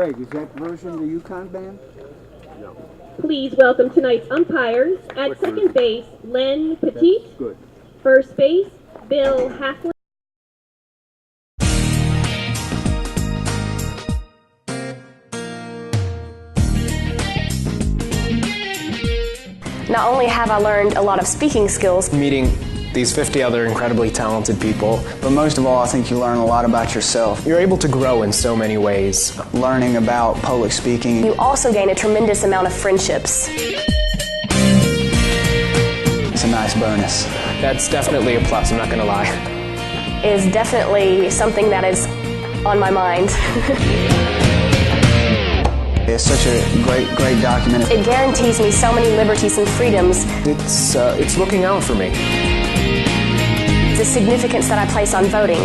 Greg, is that version the Yukon band? No. Please welcome tonight's umpires. At second base, Len Petit. That's good. First base, Bill Haffler. Not only have I learned a lot of speaking skills, meeting these 50 other incredibly talented people, but most of all, I think you learn a lot about yourself. You're able to grow in so many ways. Learning about public speaking. You also gain a tremendous amount of friendships. It's a nice bonus. That's definitely a plus, I'm not going to lie. It is definitely something that is on my mind. It's such a great document. It guarantees me so many liberties and freedoms. It's looking out for me. The significance that I place on voting.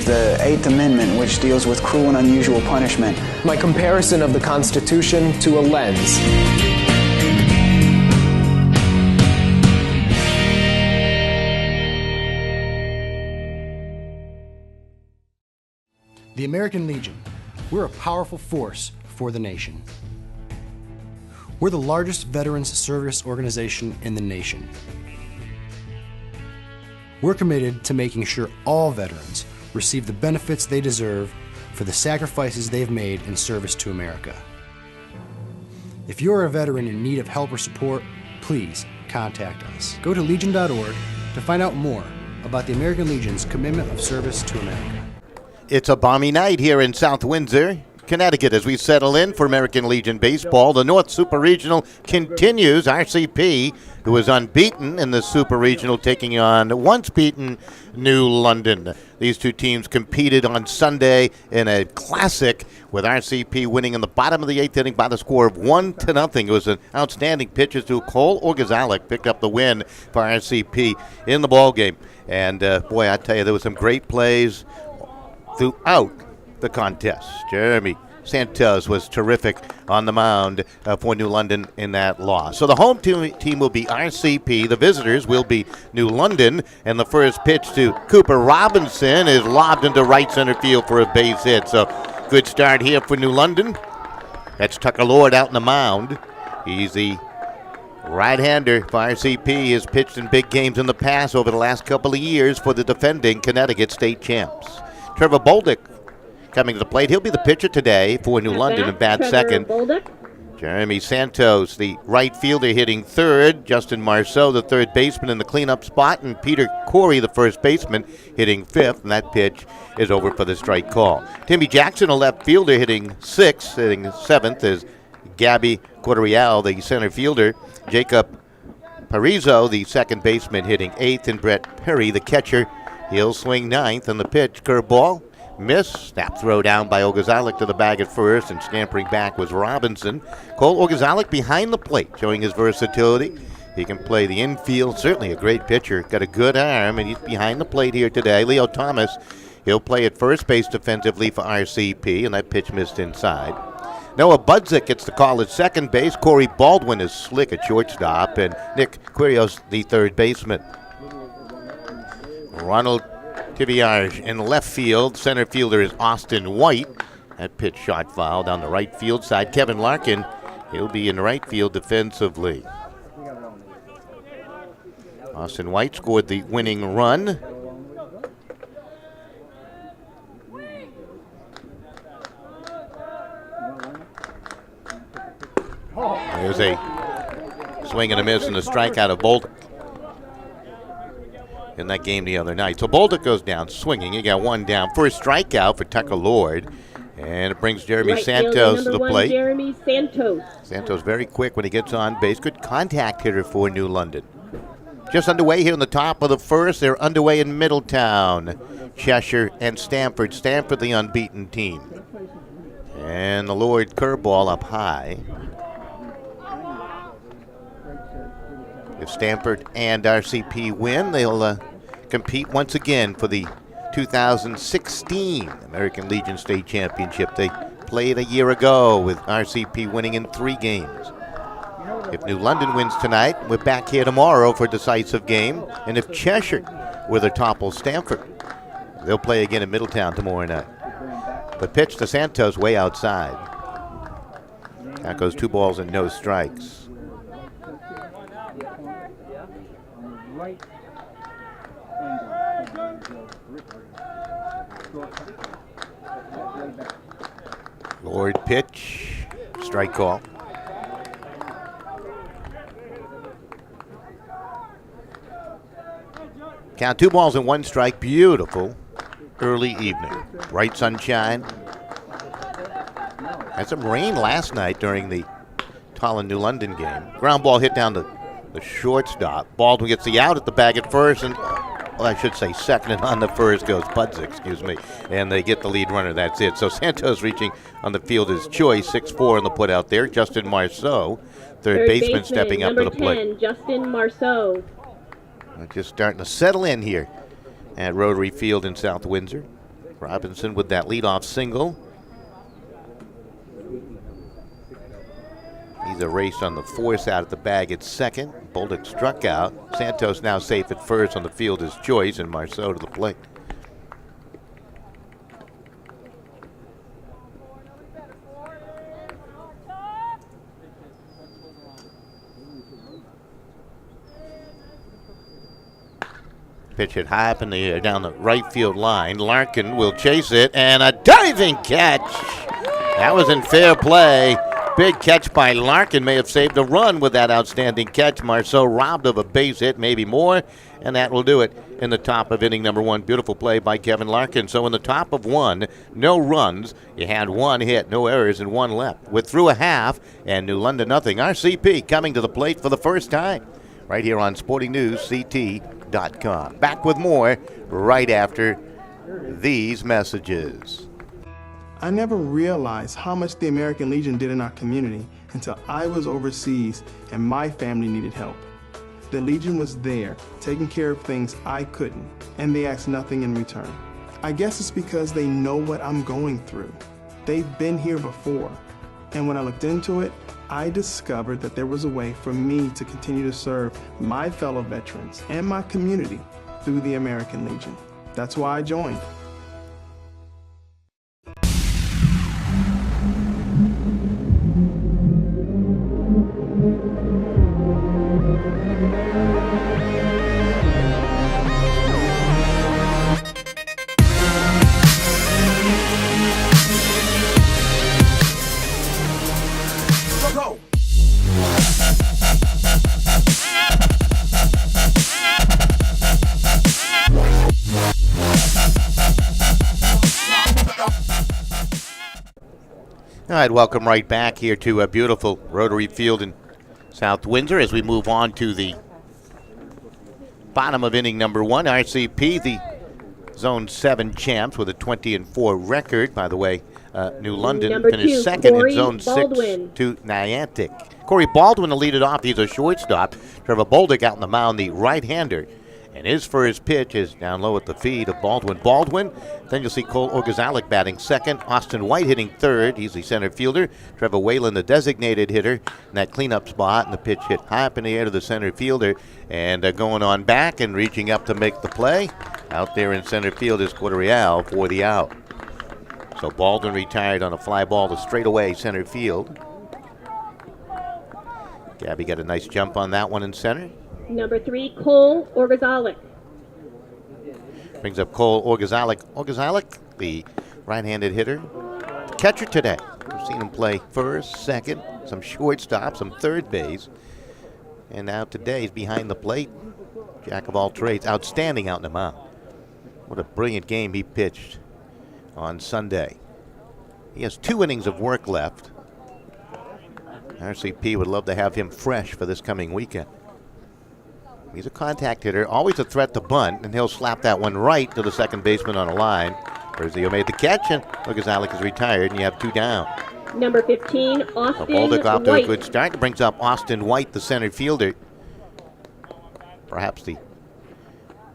The 8th Amendment, which deals with cruel and unusual punishment. My comparison of the Constitution to a lens. The American Legion. We're a powerful force for the nation. We're the largest veterans service organization in the nation. We're committed to making sure all veterans receive the benefits they deserve for the sacrifices they've made in service to America. If you're a veteran in need of help or support, please contact us. Go to legion.org to find out more about the American Legion's commitment of service to America. It's a balmy night here in South Windsor, Connecticut, as we settle in for American Legion baseball. The North Super Regional continues. RCP, who was unbeaten in the Super Regional, taking on once beaten New London. These two teams competed on Sunday in a classic, with RCP winning in the bottom of the 8th inning by the score of 1-0. It was an outstanding pitch as Cole Orgazalik picked up the win for RCP in the ballgame. And boy, I tell you, there was some great plays throughout the contest. Jeremy Santos was terrific on the mound for New London in that loss. So the home team will be RCP. The visitors will be New London. And the first pitch to Cooper Robinson is lobbed into right center field for a base hit. So good start here for New London. That's Tucker Lord out in the mound. He's the right-hander for RCP. He has pitched in big games in the past over the last couple of years for the defending Connecticut state champs. Trevor Bolduc coming to the plate. He'll be the pitcher today for New London in bat second. Jeremy Santos, the right fielder, hitting third. Justin Marceau, the third baseman, in the cleanup spot. And Peter Corey, the first baseman, hitting fifth. And that pitch is over for the strike call. Timmy Jackson, a left fielder, hitting sixth. Hitting seventh is Gabby Correal, the center fielder. Jacob Parizo, the second baseman, hitting eighth. And Brett Perry, the catcher, he'll swing ninth. And the pitch, curveball. Miss. Snap throw down by Orgazalik to the bag at first, and scampering back was Robinson. Cole Orgazalik behind the plate, showing his versatility. He can play the infield, certainly a great pitcher. Got a good arm, and he's behind the plate here today. Leo Thomas, he'll play at first base defensively for RCP, and that pitch missed inside. Noah Budzik gets the call at second base. Corey Baldwin is slick at shortstop, and Nick Quirios, the third baseman. Ronald Tiviage in left field. Center fielder is Austin White. That pitch shot foul down the right field side. Kevin Larkin, he'll be in right field defensively. Austin White scored the winning run. There's a swing and a miss and a strikeout of Bolduc in that game the other night. So Bolduc goes down swinging. He got one down. First strikeout for Tucker Lord. And it brings Jeremy Santos to the plate. Jeremy Santos. Santos very quick when he gets on base. Good contact hitter for New London. Just underway here in the top of the first. They're underway in Middletown, Cheshire, and Stamford. Stamford, the unbeaten team. And the Lord curveball up high. If Stamford and RCP win, they'll compete once again for the 2016 American Legion State Championship. They played a year ago with RCP winning in 3 games. If New London wins tonight, we're back here tomorrow for a decisive game. And if Cheshire were to topple Stamford, they'll play again in Middletown tomorrow night. The pitch to Santos way outside. That goes 2 balls and no strikes. Lord pitch, strike call. Count 2 balls and 1 strike. Beautiful early evening. Bright sunshine. Had some rain last night during the Tolland-New London game. Ground ball hit down the shortstop. Baldwin gets the out at the bag at first, and well, I should say second, and on the first goes Buds, and they get the lead runner. That's it. So Santos reaching on the fielder's choice, 6-4 on the put out there. Justin Marceau, third baseman, stepping up to the plate. Number 10, Justin Marceau. Just starting to settle in here at Rotary Field in South Windsor. Robinson with that leadoff single. He's erased on the force out at the bag at second. Bolduc struck out. Santos now safe at first on the fielder's choice, and Marceau to the plate. Pitch hit high up in the air down the right field line. Larkin will chase it, and a diving catch. That was in fair play. Big catch by Larkin. May have saved a run with that outstanding catch. Marceau robbed of a base hit, maybe more, and that will do it in the top of inning number 1. Beautiful play by Kevin Larkin. So in the top of 1, no runs. You had 1 hit, no errors, and 1 left. We're through a half, and New London nothing. RCP coming to the plate for the first time right here on SportingNewsCT.com. Back with more right after these messages. I never realized how much the American Legion did in our community until I was overseas and my family needed help. The Legion was there, taking care of things I couldn't, and they asked nothing in return. I guess it's because they know what I'm going through. They've been here before, and when I looked into it, I discovered that there was a way for me to continue to serve my fellow veterans and my community through the American Legion. That's why I joined. All right, welcome right back here to a beautiful Rotary Field in South Windsor as we move on to the bottom of inning number 1. RCP, the Zone 7 champs with a 20-4 record. By the way, New London Number finished 2, second Corey in Zone Baldwin. 6 to Niantic. Corey Baldwin will lead it off. He's a shortstop. Trevor Bolduc out on the mound, the right-hander. And his first pitch is down low at the feet of Baldwin. Then you'll see Cole Orgazalik batting second. Austin White hitting third. He's the center fielder. Trevor Whalen, the designated hitter, in that cleanup spot. And the pitch hit high up in the air to the center fielder. And going on back and reaching up to make the play. Out there in center field is Correal for the out. So Baldwin retired on a fly ball to straightaway center field. Gabby got a nice jump on that one in center. Number 3, Cole Orgazalik. Brings up Cole Orgazalik. Orgazalik, the right-handed hitter. Catcher today. We've seen him play first, second, some shortstop, some third base. And now today he's behind the plate. Jack of all trades. Outstanding out in the mound. What a brilliant game he pitched on Sunday. He has 2 innings of work left. RCP would love to have him fresh for this coming weekend. He's a contact hitter, always a threat to bunt, and he'll slap that one right to the second baseman on a line. Brazil made the catch, and Orgazalik is retired, and you have 2 down. Number 15, Austin Bolduc off to White. a good start. It brings up Austin White, the center fielder. Perhaps the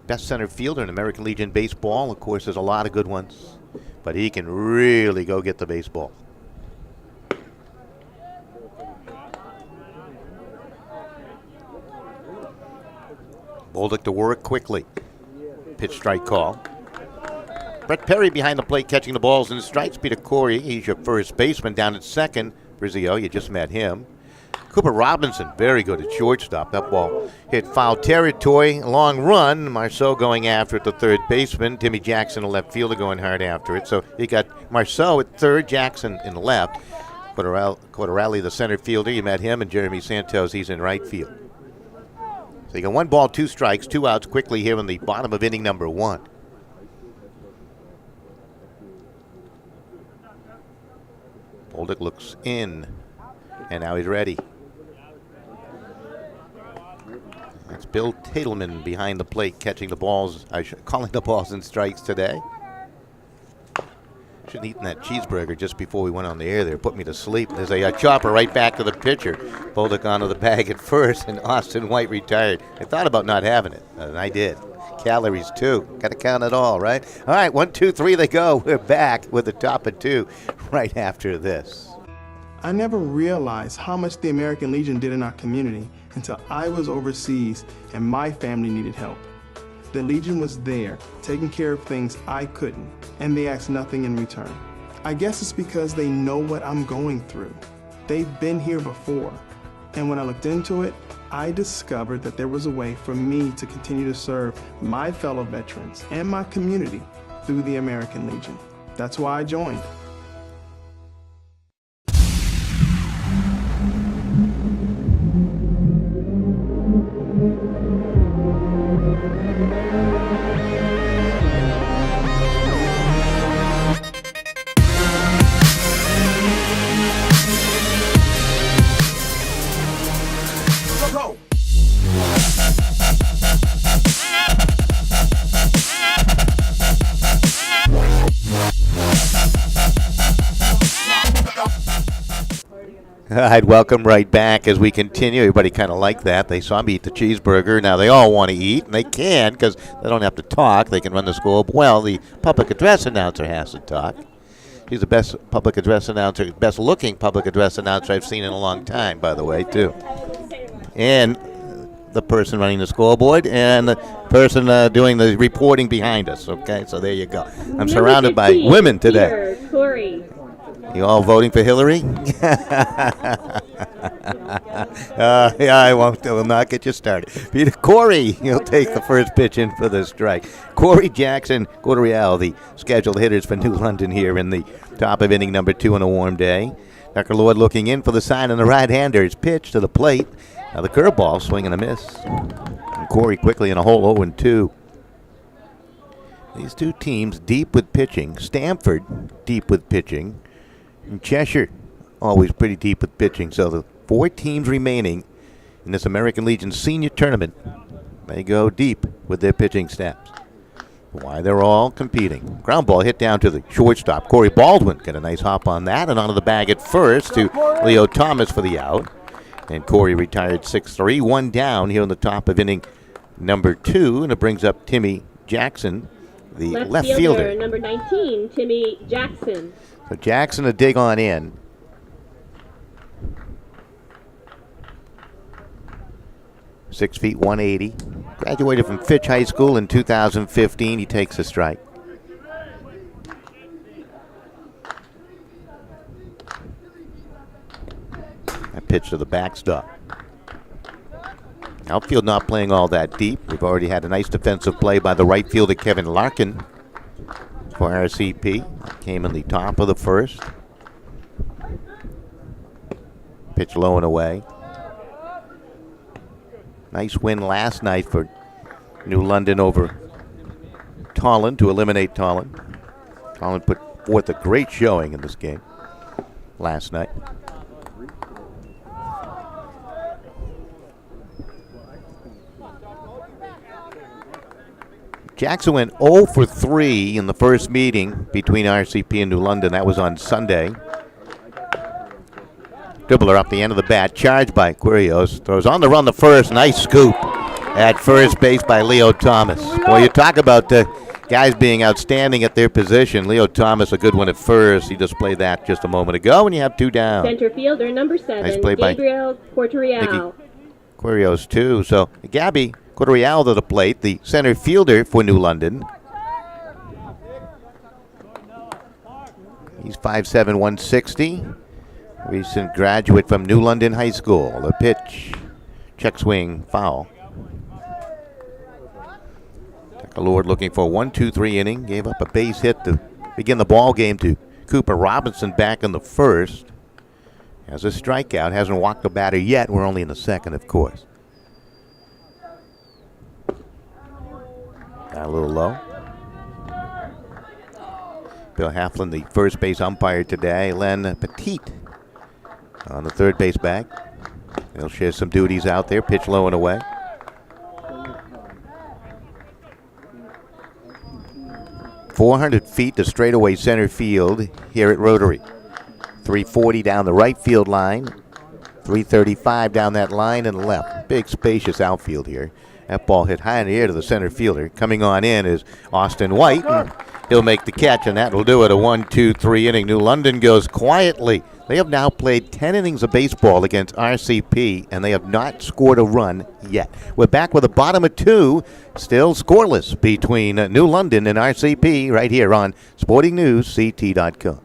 best center fielder in American Legion baseball. Of course, there's a lot of good ones, but he can really go get the baseball. Bolduc to work quickly. Pitch strike call. Brett Perry behind the plate catching the balls and strikes. Peter Corey, he's your first baseman down at second. Brizio, you just met him. Cooper Robinson, very good at shortstop. That ball hit foul territory. Long run. Marceau going after it, the third baseman. Timmy Jackson, the left fielder, going hard after it. So you got Marceau at third, Jackson in left. Quaterali, the center fielder. You met him, and Jeremy Santos, he's in right field. So you got 1 ball, 2 strikes, 2 outs quickly here in the bottom of inning number 1. Bolduc looks in, and now he's ready. That's Bill Tatelman behind the plate catching the balls, calling the balls and strikes today. Shouldn't have eaten that cheeseburger just before we went on the air there. Put me to sleep. There's a chopper right back to the pitcher. Bolduc onto the bag at first, and Austin White retired. I thought about not having it, and I did. Calories, too. Got to count it all, right? All right, 1, 2, 3, they go. We're back with the top of 2 right after this. I never realized how much the American Legion did in our community until I was overseas and my family needed help. The Legion was there, taking care of things I couldn't, and they asked nothing in return. I guess it's because they know what I'm going through. They've been here before, and when I looked into it, I discovered that there was a way for me to continue to serve my fellow veterans and my community through the American Legion. That's why I joined. I'd welcome right back as we continue. Everybody kind of liked that. They saw me eat the cheeseburger. Now they all want to eat, and they can because they don't have to talk. They can run the score. Well, the public address announcer has to talk. She's the best public address announcer, best-looking public address announcer I've seen in a long time, by the way, too. And the person running the scoreboard and the person doing the reporting behind us, okay? So there you go. I'm surrounded by women today. Corey. You all voting for Hillary? Yeah, I will not get you started. Peter Corey, he'll take the first pitch in for the strike. Corey Jackson, Quaterali, the scheduled hitters for New London here in the top of inning number 2 on a warm day. Tucker Lord looking in for the sign on the right-hander. His pitch to the plate. Now the curveball, swing and a miss. And Corey quickly in a hole 0-2. These two teams deep with pitching. Stamford deep with pitching. And Cheshire always pretty deep with pitching. So the 4 teams remaining in this American Legion Senior Tournament, they go deep with their pitching staffs. Why they're all competing. Ground ball hit down to the shortstop. Corey Baldwin got a nice hop on that and onto the bag at first to Leo Thomas for the out. And Corey retired 6-3, 1 down here on the top of inning number 2, and it brings up Timmy Jackson, the left fielder. Number 19, Timmy Jackson. So Jackson a dig on in. Six feet, 180. Graduated from Fitch High School in 2015. He takes a strike. That pitch to the backstop. Outfield not playing all that deep. We've already had a nice defensive play by the right fielder Kevin Larkin for RCP. Came in the top of the first. Pitch low and away. Nice win last night for New London over Tolland to eliminate Tolland. Tolland put forth a great showing in this game last night. Jackson went 0 for 3 in the first meeting between RCP and New London. That was on Sunday. Dribbler up the end of the bat, charged by Quirios. Throws on the run the first. Nice scoop at first base by Leo Thomas. Boy, you talk about the guys being outstanding at their position. Leo Thomas, a good one at first. He just played that just a moment ago, and you have 2 down. Center fielder, number 7, nice play Gabriel Quaterali. Quirios, too. So, Gabby Quaterali to the plate, the center fielder for New London. He's 5'7", 160. recent graduate from New London High School. The pitch, check swing, foul. Lord looking for a 1-2-3 inning. Gave up a base hit to begin the ball game to Cooper Robinson back in the first. Has a strikeout. Hasn't walked a batter yet. We're only in the second, of course. Got a little low. Bill Halfland, the first base umpire today. Len Petit on the third base bag. They'll share some duties out there. Pitch low and away. .400 feet to straightaway center field here at Rotary. 340 down the right field line. 335 down that line and left. Big spacious outfield here. That ball hit high in the air to the center fielder. Coming on in is Austin White. And he'll make the catch, and that will do it. A 1-2-3 inning. New London goes quietly. They have now played 10 innings of baseball against RCP, and they have not scored a run yet. We're back with a bottom of two, still scoreless between New London and RCP right here on SportingNewsCT.com.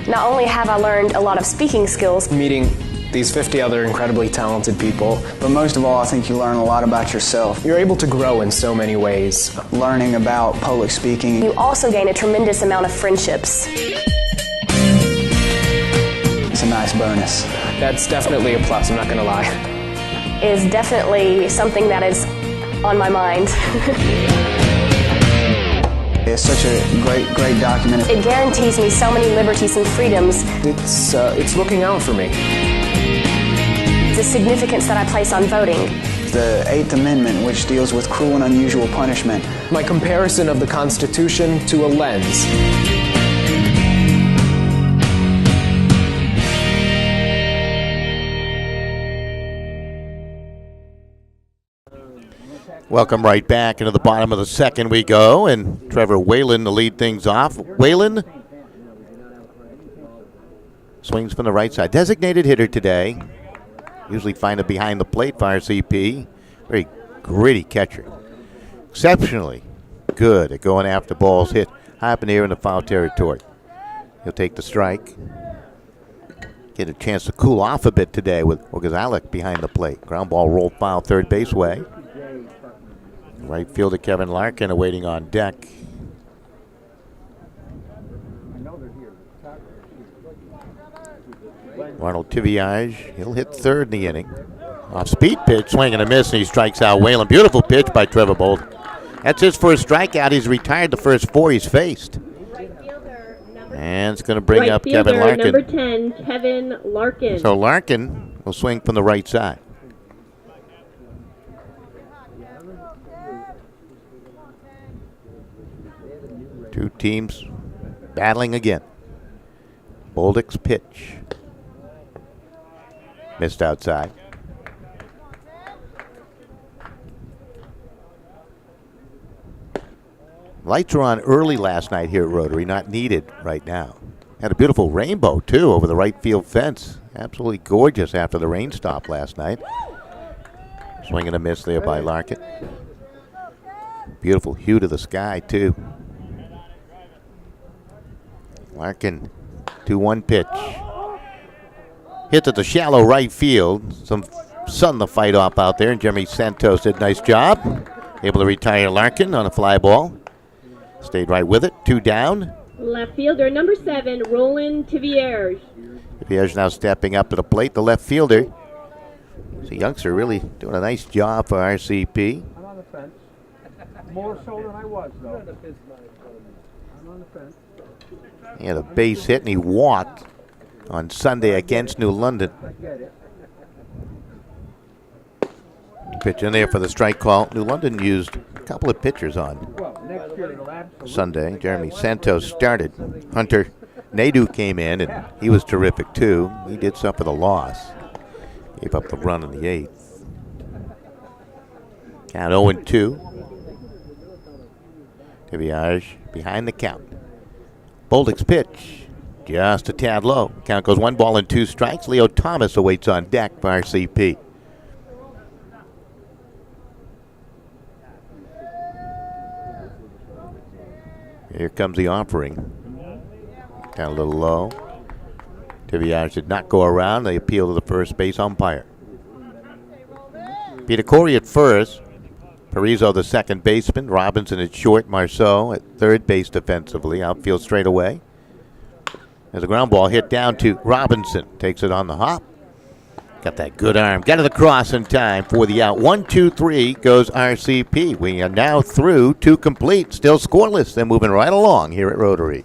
Not only have I learned a lot of speaking skills, Meeting these 50 other incredibly talented people, But most of all, I think you learn a lot about yourself. you're able to grow in so many ways. Learning about public speaking. you also gain a tremendous amount of friendships. It's a nice bonus. That's definitely a plus, I'm not going to lie. Is definitely something that is on my mind. It's such a great document. It guarantees me so many liberties and freedoms. It's looking out for me. The significance that I place on voting. The Eighth Amendment, which deals with cruel and unusual punishment. My comparison of the Constitution to a lens. Welcome right back. Into the bottom of the second we go, and Trevor Whalen to lead things off. Whalen swings from the right side. Designated hitter today. Usually find it behind the plate for RCP. Very gritty catcher. Exceptionally good at going after balls hit high up in the air in the foul territory. He'll take the strike. Get a chance to cool off a bit today with Ogazalek behind the plate. Ground ball rolled foul third base way. Right fielder Kevin Larkin awaiting on deck. Arnold Tiviage, he'll hit third in the inning. Off speed pitch, swing and a miss, and he strikes out Whalen. Beautiful pitch by Trevor Bolden. That's his first strikeout. He's retired the first four he's faced. And it's going to bring up Kevin Larkin. Number 10, Kevin Larkin. So Larkin will swing from the right side. Two teams battling again. Boldick's pitch. Missed outside. Lights were on early last night here at Rotary, not needed right now. Had a beautiful rainbow, too, over the right field fence. Absolutely gorgeous after the rain stopped last night. Swing and a miss there by Larkin. Beautiful hue to the sky, too. Larkin, 2-1 pitch. Hit at the shallow right field. Some sun to fight off out there, and Jeremy Santos did a nice job. Able to retire Larkin on a fly ball. Stayed right with it. Two down. Left fielder, number 7, Roland Tivierge. Tivierge now stepping up to the plate. The left fielder. The youngster really doing a nice job for RCP. I'm on the fence. More so than I was, though. I'm on the fence. He had a base hit, and he walked on Sunday against New London. I get it. Pitch in there for the strike call. New London used a couple of pitchers on Well, next year it'll absolutely. Sunday. Jeremy Santos started. Hunter Nadu came in, and he was terrific, too. He did suffer the loss. Gave up the run in the 8th. Count 0-2. Tiviage behind the count. Boldick's pitch, just a tad low. Count goes 1-2 strikes. Leo Thomas awaits on deck for RCP. Here comes the offering. Down a little low. Tiviage did not go around. They appeal to the first base umpire. Peter Corey at first. Parizo, the second baseman. Robinson at short. Marceau at third base defensively. Outfield straight away. There's a ground ball hit down to Robinson. Takes it on the hop. Got that good arm. Got it across in time for the out. 1-2-3 goes RCP. We are now through 2 complete. Still scoreless. They're moving right along here at Rotary.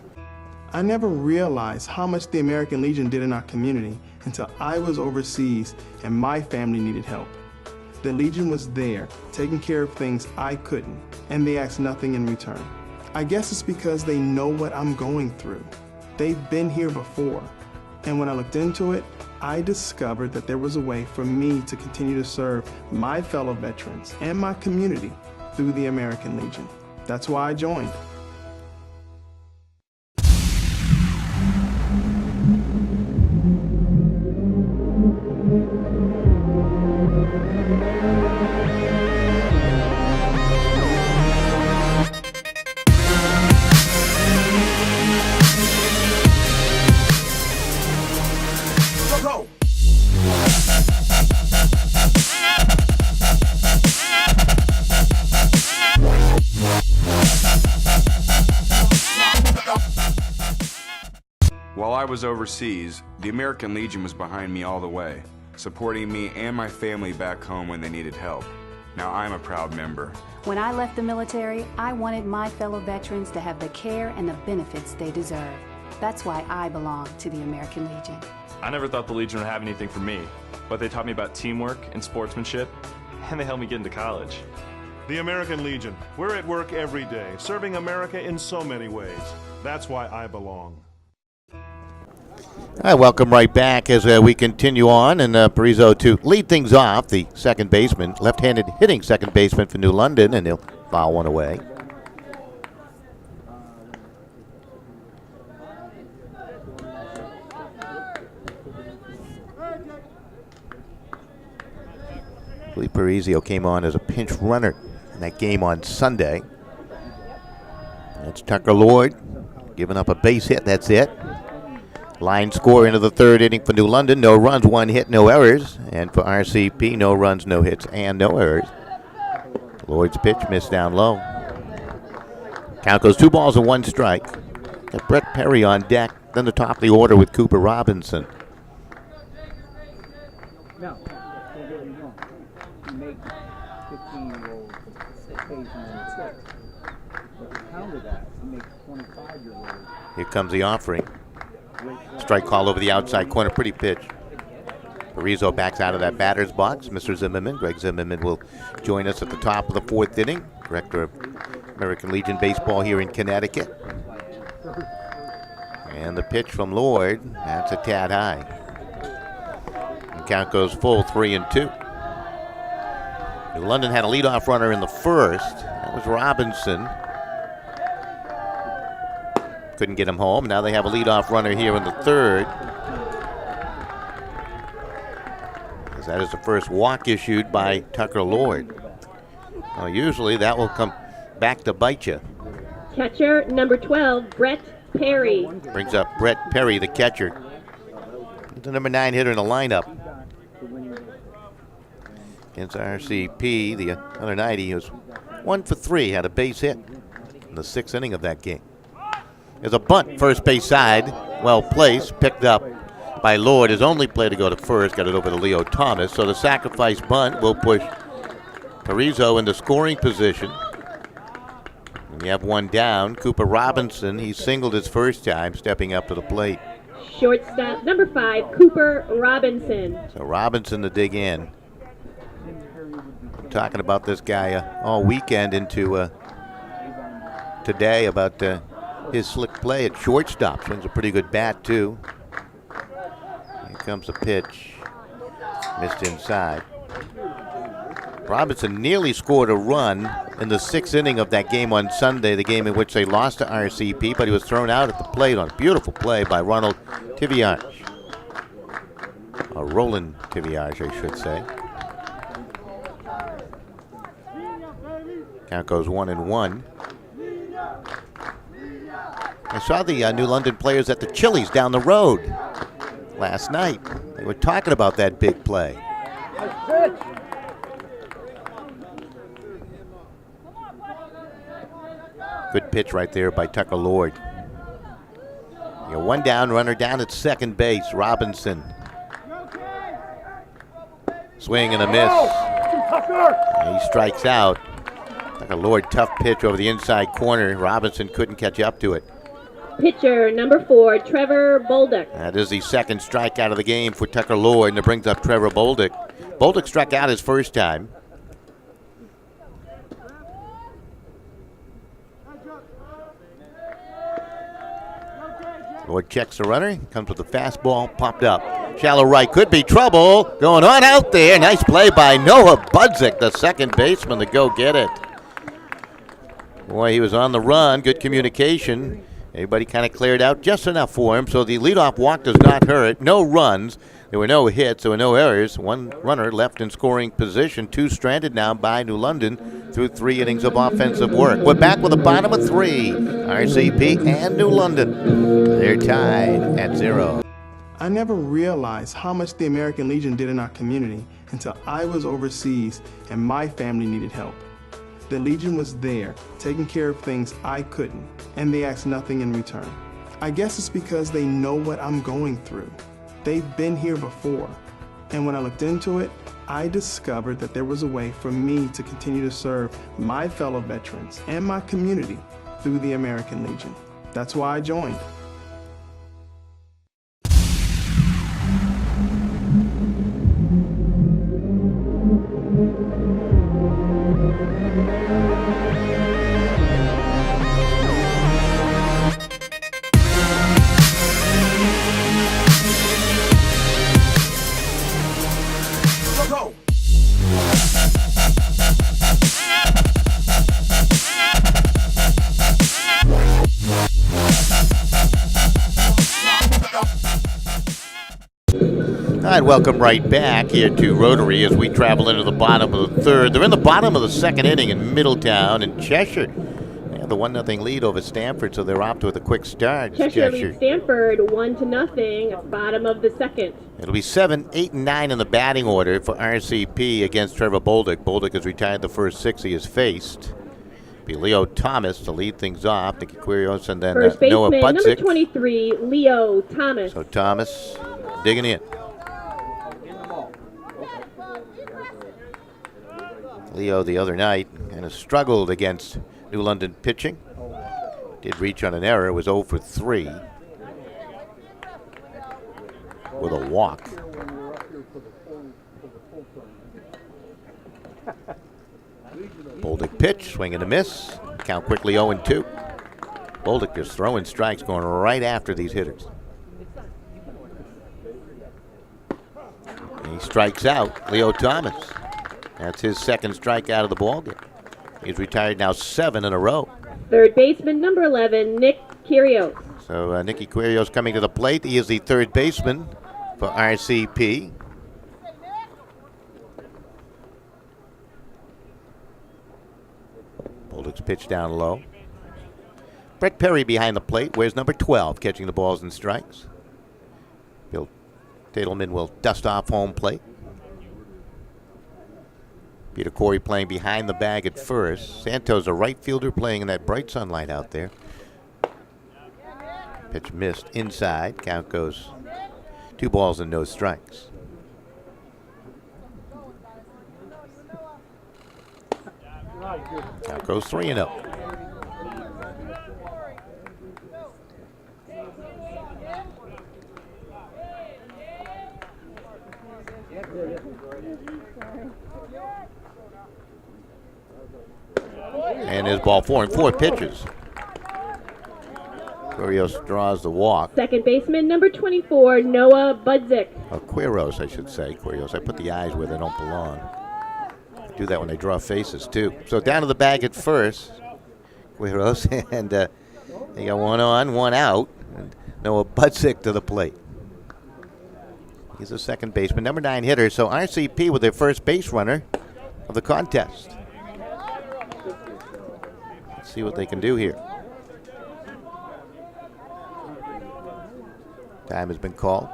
I never realized how much the American Legion did in our community until I was overseas and my family needed help. The Legion was there, taking care of things I couldn't, and they asked nothing in return. I guess it's because they know what I'm going through. They've been here before, and when I looked into it, I discovered that there was a way for me to continue to serve my fellow veterans and my community through the American Legion. That's why I joined. While I was overseas, the American Legion was behind me all the way, supporting me and my family back home when they needed help. Now I'm a proud member. When I left the military, I wanted my fellow veterans to have the care and the benefits they deserve. That's why I belong to the American Legion. I never thought the Legion would have anything for me, but they taught me about teamwork and sportsmanship, and they helped me get into college. The American Legion. We're at work every day, serving America in so many ways. That's why I belong. All right, welcome right back as we continue on, and Parizo to lead things off, the second baseman, left-handed hitting second baseman for New London, and he'll foul one away. I believe Parizo came on as a pinch runner in that game on Sunday. That's Tucker Lord giving up a base hit, that's it. Line score into the third inning for New London. No runs, 1 hit, no errors. And for RCP, no runs, no hits, and no errors. Lloyd's pitch missed down low. Count goes 2 balls and 1 strike. Got Brett Perry on deck. Then the top of the order with Cooper Robinson. No, don't get me wrong. You make 15-year-olds occasionally sick. But to counter that, you make 25-year-olds. Here comes the offering. Strike call over the outside corner, pretty pitch. Parizo backs out of that batter's box. Mr. Zimmerman, Greg Zimmerman, will join us at the top of the 4th inning. Director of American Legion Baseball here in Connecticut. And the pitch from Lord, that's a tad high. And count goes full, 3-2. New London had a leadoff runner in the first. That was Robinson. Couldn't get him home. Now they have a leadoff runner here in the third. As that is the first walk issued by Tucker Lord. Well, usually that will come back to bite you. Catcher number 12, Brett Perry. Brings up Brett Perry, the catcher. He's the number 9 hitter in the lineup. Against RCP, the other night he was 1 for 3, had a base hit in the 6th inning of that game. There's a bunt, first base side, well placed, picked up by Lord. His only play to go to first, got it over to Leo Thomas. So the sacrifice bunt will push Parizo into scoring position. And you have one down. Cooper Robinson, he singled his first time, stepping up to the plate. Shortstop number 5, Cooper Robinson. So Robinson to dig in. Talking about this guy all weekend into today about his slick play at shortstop. Swings a pretty good bat, too. Here comes the pitch. Missed inside. Robinson nearly scored a run in the 6th inning of that game on Sunday, the game in which they lost to RCP, but he was thrown out at the plate on a beautiful play by Ronald Tiviage. Or Roland Tiviage, I should say. Count goes 1-1. I saw the New London players at the Chili's down the road last night. They were talking about that big play. Good pitch right there by Tucker Lord. You got one down, runner down at second base. Robinson. Swing and a miss. And he strikes out. Tucker Lord, tough pitch over the inside corner. Robinson couldn't catch up to it. Pitcher number 4, Trevor Bolduc. That is the second strikeout of the game for Tucker Lord, and it brings up Trevor Bolduc. Bolduc struck out his first time. Lord checks the runner, comes with a fastball, popped up. Shallow right, could be trouble. Going on out there. Nice play by Noah Budzik, the second baseman, to go get it. Boy, he was on the run. Good communication. Everybody kind of cleared out just enough for him, so the leadoff walk does not hurt. No runs. There were no hits. There were no errors. One runner left in scoring position. 2 stranded now by New London through 3 innings of offensive work. We're back with a bottom of 3. RCP and New London. They're tied at 0. I never realized how much the American Legion did in our community until I was overseas and my family needed help. The Legion was there, taking care of things I couldn't, and they asked nothing in return. I guess it's because they know what I'm going through. They've been here before, and when I looked into it, I discovered that there was a way for me to continue to serve my fellow veterans and my community through the American Legion. That's why I joined. All right, welcome right back here to Rotary as we travel into the bottom of the 3rd. They're in the bottom of the 2nd inning in Middletown, and Cheshire have the 1-0 lead over Stanford, so they're off to a quick start. Cheshire leads Stanford 1-0, bottom of the 2nd. It'll be 7, 8, and 9 in the batting order for RCP against Trevor Bolduc. Bolduc has retired the first 6 he has faced. It'll be Leo Thomas to lead things off. Nicky Quirios and then First Noah baseman, Budzik. number 23, Leo Thomas. So Thomas digging in. Leo the other night kind of struggled against New London pitching. Did reach on an error, was 0 for 3 with a walk. Bolduc pitch, swing and a miss. Count quickly 0-2. Bolduc just throwing strikes, going right after these hitters. And he strikes out Leo Thomas. That's his second strikeout of the ballgame. He's retired now 7 in a row. Third baseman, number 11, Nick Kyrgios. So Nicky Quirios coming to the plate. He is the third baseman for RCP. Bolduc's pitch down low. Brett Perry behind the plate. Wears number 12, catching the balls and strikes. Bill Tadelman will dust off home plate. Peter Corey playing behind the bag at first. Santos, a right fielder, playing in that bright sunlight out there. Pitch missed inside. Count goes 2 balls and no strikes. Count goes 3-0. And his ball 4 and 4 pitches. Quirios draws the walk. Second baseman, number 24, Noah Budzik. Quiros, I should say. Quirios. I put the eyes where they don't belong. I do that when they draw faces, too. So down to the bag at first. Quiros, and they got 1 on, 1 out. And Noah Budzik to the plate. He's a second baseman, number 9 hitter. So RCP with their first base runner of the contest. Let's see what they can do here. Time has been called.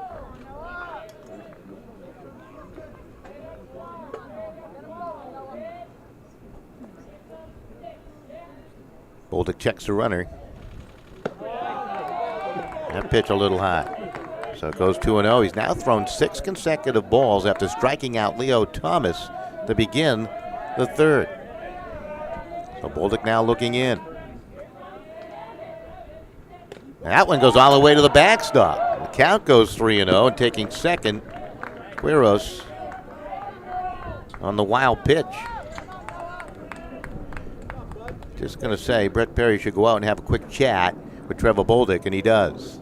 Bolduc checks the runner. That pitch a little high. So it goes 2-0. He's now thrown 6 consecutive balls after striking out Leo Thomas to begin the third. So Bolduc now looking in. And that one goes all the way to the backstop. The count goes 3-0, and taking second, Quiros on the wild pitch. Just going to say, Brett Perry should go out and have a quick chat with Trevor Bolduc, and he does.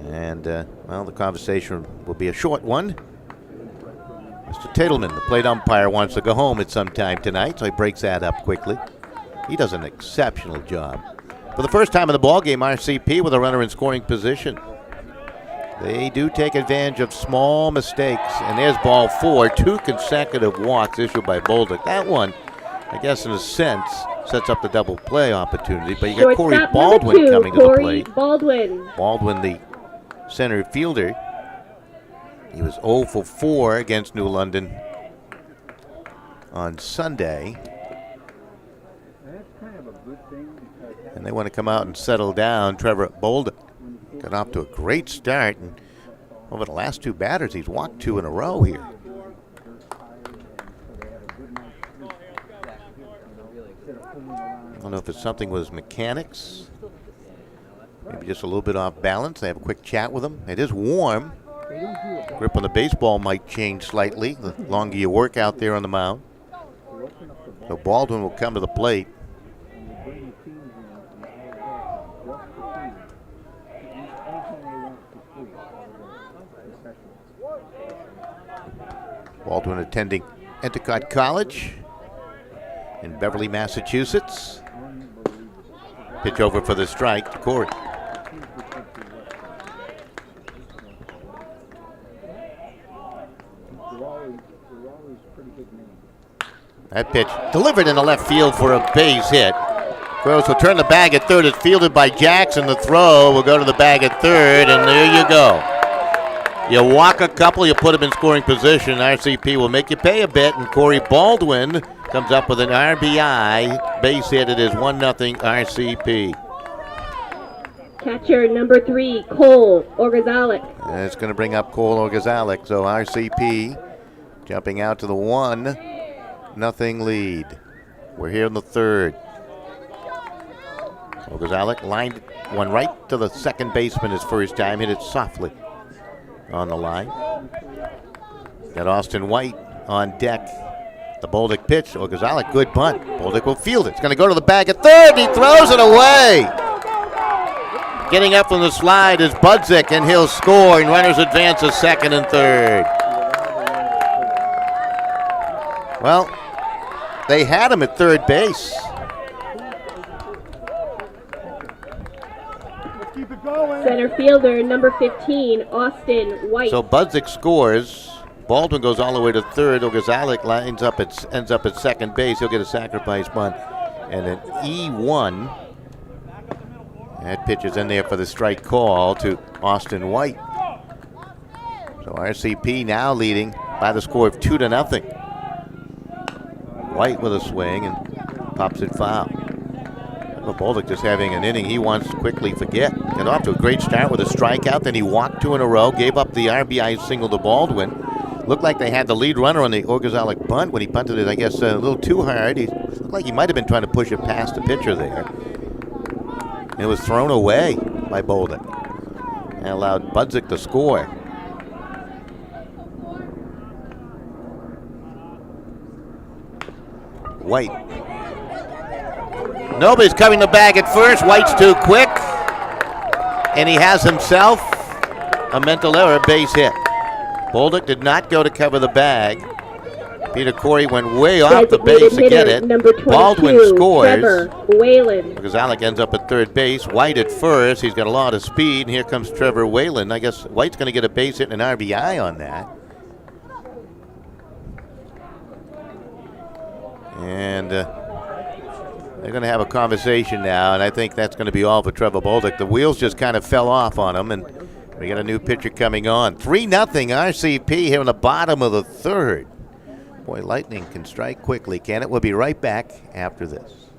And, well, the conversation will be a short one. Mr. Tatelman, the plate umpire, wants to go home at some time tonight, so he breaks that up quickly. He does an exceptional job. For the first time in the ballgame, RCP with a runner in scoring position. They do take advantage of small mistakes, and there's ball 4, 2 consecutive walks issued by Bolduc. That one, I guess in a sense, sets up the double play opportunity, but you got Corey Baldwin coming to the plate. Baldwin, the center fielder. He was 0 for 4 against New London on Sunday. And they want to come out and settle down. Trevor Bolduc got off to a great start, and over the last 2 batters, he's walked 2 in a row here. I don't know if it's something with his mechanics. Maybe just a little bit off balance. They have a quick chat with him. It is warm. Grip on the baseball might change slightly the longer you work out there on the mound. So Baldwin will come to the plate. Baldwin attending Endicott College in Beverly, Massachusetts. Pitch over for the strike to Corey. That pitch delivered in the left field for a base hit. Gross will turn the bag at third. It's fielded by Jackson. The throw will go to the bag at third, and there you go. You walk a couple, you put them in scoring position. RCP will make you pay a bit, and Corey Baldwin comes up with an RBI base hit. It is 1-0 RCP. Catcher number 3, Cole Orgazalik. And it's going to bring up Cole Orgazalik. So RCP jumping out to the 1-0 lead. We're here in the third. Orgazalik lined one right to the second baseman his first time. Hit it softly on the line. Got Austin White on deck. The Bolduc pitch. Orgazalik, good bunt. Bolduc will field it. It's going to go to the bag at third. He throws it away. Getting up from the slide is Budzik, and he'll score, and runners advance to second and third. Well, they had him at third base. Center fielder number 15, Austin White. So Budzik scores. Baldwin goes all the way to third. Orgazalik ends up at second base. He'll get a sacrifice bunt and an E1. That pitch is in there for the strike call to Austin White. So RCP now leading by the score of 2-0. White with a swing and pops it foul. Bolduc just having an inning he wants to quickly forget. Got off to a great start with a strikeout, then he walked 2 in a row, gave up the RBI single to Baldwin. Looked like they had the lead runner on the Orgazalik bunt when he punted it, I guess, a little too hard. He looked like he might have been trying to push it past the pitcher there. And it was thrown away by Bolduc and allowed Budzik to score. White. Nobody's covering the bag at first. White's too quick. And he has himself a mental error base hit. Bolduc did not go to cover the bag. Peter Corey went way off the base to get it. Baldwin scores. Orgazalik ends up at third base. White at first. He's got a lot of speed. And here comes Trevor Whalen. I guess White's going to get a base hit and an RBI on that. And they're going to have a conversation now, and I think that's going to be all for Trevor Bolduc. The wheels just kind of fell off on him, and we got a new pitcher coming on. 3-0 RCP here in the bottom of the third. Boy, Lightning can strike quickly, can it? We'll be right back after this.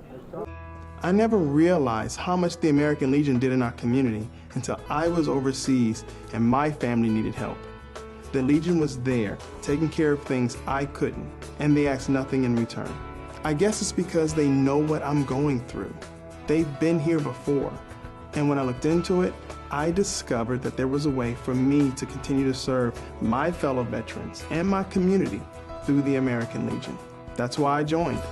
I never realized how much the American Legion did in our community until I was overseas and my family needed help. The Legion was there, taking care of things I couldn't, and they asked nothing in return. I guess it's because they know what I'm going through. They've been here before, and when I looked into it, I discovered that there was a way for me to continue to serve my fellow veterans and my community through the American Legion. That's why I joined.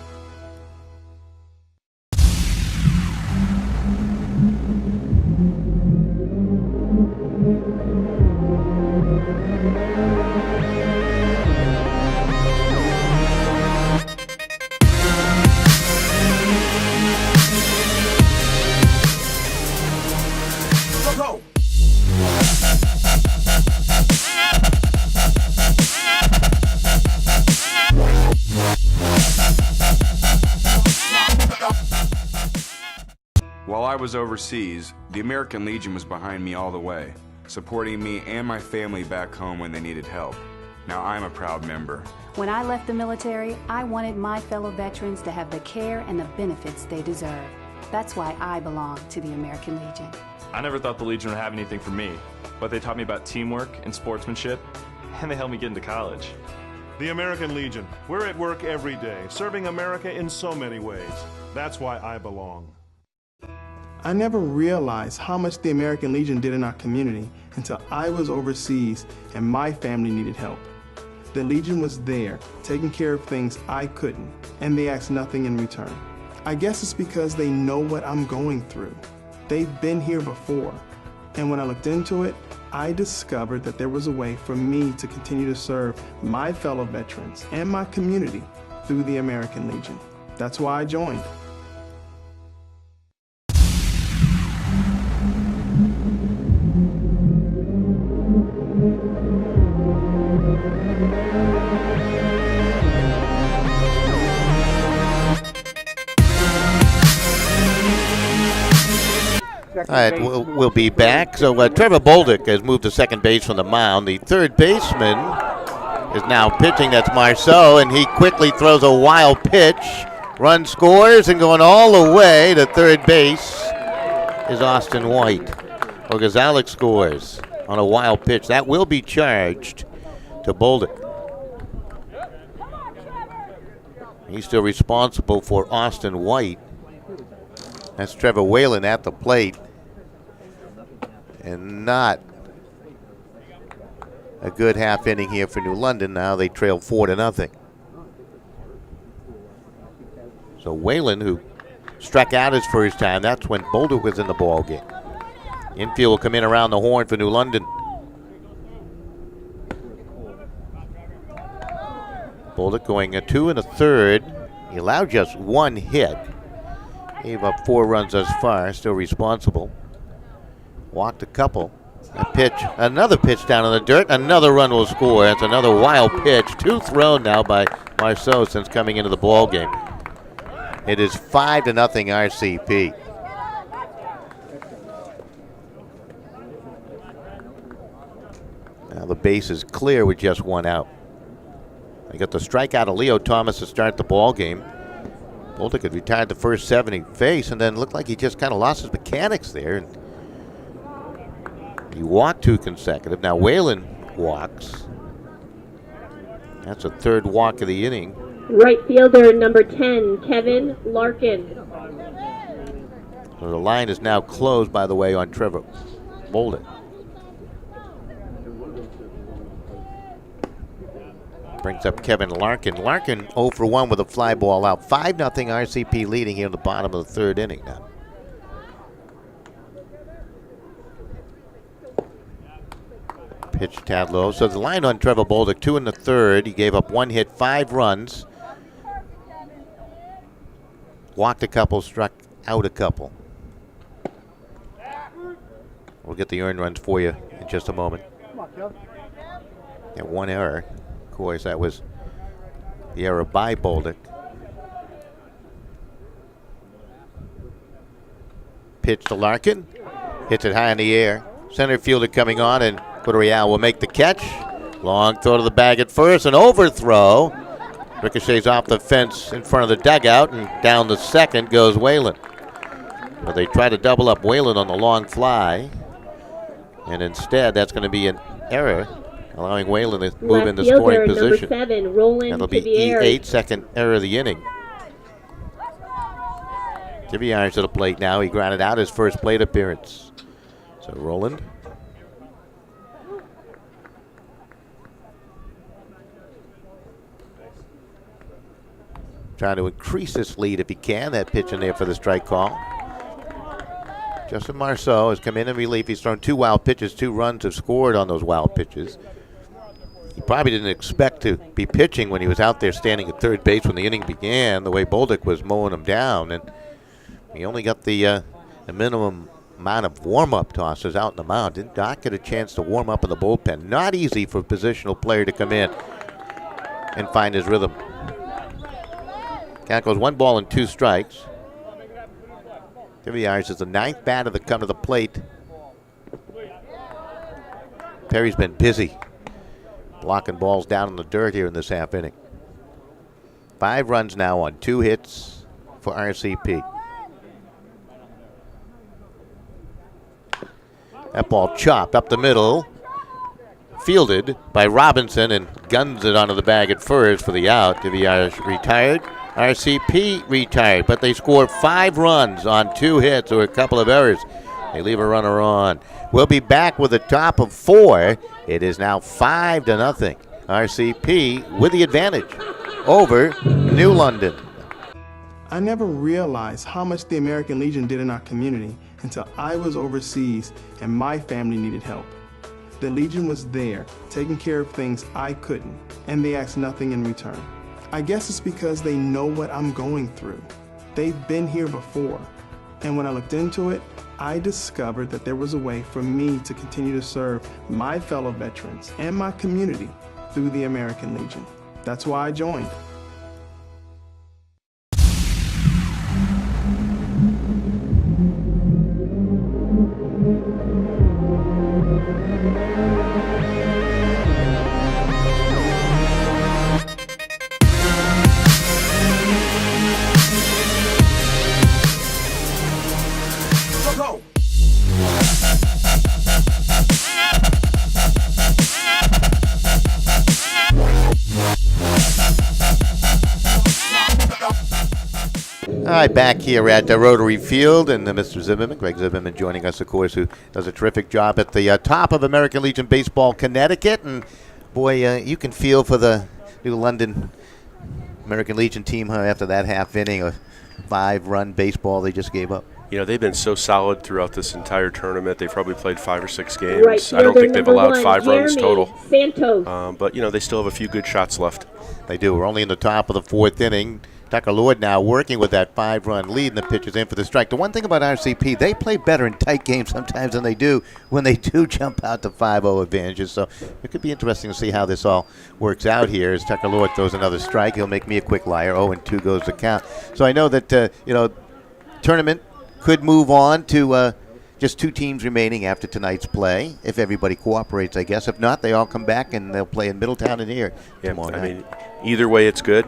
While I was overseas, the American Legion was behind me all the way, supporting me and my family back home when they needed help. Now I'm a proud member. When I left the military, I wanted my fellow veterans to have the care and the benefits they deserve. That's why I belong to the American Legion. I never thought the Legion would have anything for me, but they taught me about teamwork and sportsmanship, and they helped me get into college. The American Legion. We're at work every day, serving America in so many ways. That's why I belong. I never realized how much the American Legion did in our community until I was overseas and my family needed help. The Legion was there, taking care of things I couldn't, and they asked nothing in return. I guess it's because they know what I'm going through. They've been here before, and when I looked into it, I discovered that there was a way for me to continue to serve my fellow veterans and my community through the American Legion. That's why I joined. All right, we'll be back. So Trevor Bolduc has moved to second base from the mound. The third baseman is now pitching. That's Marceau, and he quickly throws a wild pitch. Run scores, and going all the way to third base is Austin White. Or Gonzalez scores on a wild pitch. That will be charged to Bolduc. He's still responsible for Austin White. That's Trevor Whalen at the plate. And not a good half inning here for New London. Now they trail 4-0. So Whalen, who struck out his first time, that's when Bolduc was in the ball game. Infield will come in around the horn for New London. Bolduc going a 2 1/3. He allowed just one hit. Gave up 4 runs thus far, still responsible. Walked a couple. A pitch, another pitch down in the dirt. Another run will score. That's another wild pitch. 2 thrown now by Marceau since coming into the ball game. It is 5-0 RCP. Now the base is clear with just 1 out. They got the strikeout of Leo Thomas to start the ball game. Bolduc had retired the first 7 he faced, and then looked like he just kind of lost his mechanics there. And he walked 2 consecutive. Now Whalen walks. That's a 3rd walk of the inning. Right fielder number 10, Kevin Larkin. So the line is now closed, by the way, on Trevor Bolduc. Brings up Kevin Larkin. Larkin 0 for 1 with a fly ball out. 5-0 RCP leading here in the bottom of the 3rd inning now. Pitch tad low. So the line on Trevor Bolduc, 2 1/3. He gave up 1 hit, 5 runs. Walked a couple, struck out a couple. We'll get the earned runs for you in just a moment. Yeah, 1 error. Of course, that was the error by Bolduc. Pitch to Larkin. Hits it high in the air. Center fielder coming on, and Correal will make the catch. Long throw to the bag at first. An overthrow. Ricochets off the fence in front of the dugout, and down the second goes Whalen. But they try to double up Whalen on the long fly. And instead, that's going to be an error, allowing Whalen to move into scoring position. Number 7, Roland That'll be E8, second error of the inning. Tibiar's to the plate now. He grounded out his first plate appearance. So Roland. Trying to increase this lead if he can. That pitch in there for the strike call. Justin Marceau has come in relief. He's thrown 2 wild pitches. 2 runs have scored on those wild pitches. He probably didn't expect to be pitching when he was out there standing at third base when the inning began, the way Bolduc was mowing him down. And he only got the minimum amount of warm-up tosses out in the mound. Did not get a chance to warm up in the bullpen. Not easy for a positional player to come in and find his rhythm. Count goes 1 ball and 2 strikes. Tibiars is the 9th batter to come to the plate. Perry's been busy blocking balls down in the dirt here in this half inning. 5 runs now on 2 hits for RCP. That ball chopped up the middle, fielded by Robinson, and guns it onto the bag at first for the out. Tibiars retired. RCP retired, but they scored 5 runs on 2 hits or a couple of errors. They leave a runner on. We'll be back with a top of 4. It is now 5-0. RCP with the advantage over New London. I never realized how much the American Legion did in our community until I was overseas and my family needed help. The Legion was there, taking care of things I couldn't, and they asked nothing in return. I guess it's because they know what I'm going through. They've been here before. And when I looked into it, I discovered that there was a way for me to continue to serve my fellow veterans and my community through the American Legion. That's why I joined. All right, back here at Rotary Field, and Mr. Zimmerman, Greg Zimmerman, joining us, of course, who does a terrific job at the top of American Legion Baseball Connecticut. And, boy, you can feel for the New London American Legion team after that half inning of 5-run baseball they just gave up. You know, they've been so solid throughout this entire tournament. They've probably played 5 or 6 games. Right, I don't think they've allowed 5 runs total. Santos. But, you know, they still have a few good shots left. They do. We're only in the top of the 4th inning. Tucker Lord now working with that 5-run lead, and the pitch is in for the strike. The one thing about RCP, they play better in tight games sometimes than they do when they do jump out to 5-0 advantages. So it could be interesting to see how this all works out here as Tucker Lord throws another strike. He'll make me a quick liar. 0-2 goes the count. So I know that, tournament could move on to just 2 teams remaining after tonight's play, if everybody cooperates, I guess. If not, they all come back and they'll play in Middletown and here tomorrow night. I mean, either way, it's good.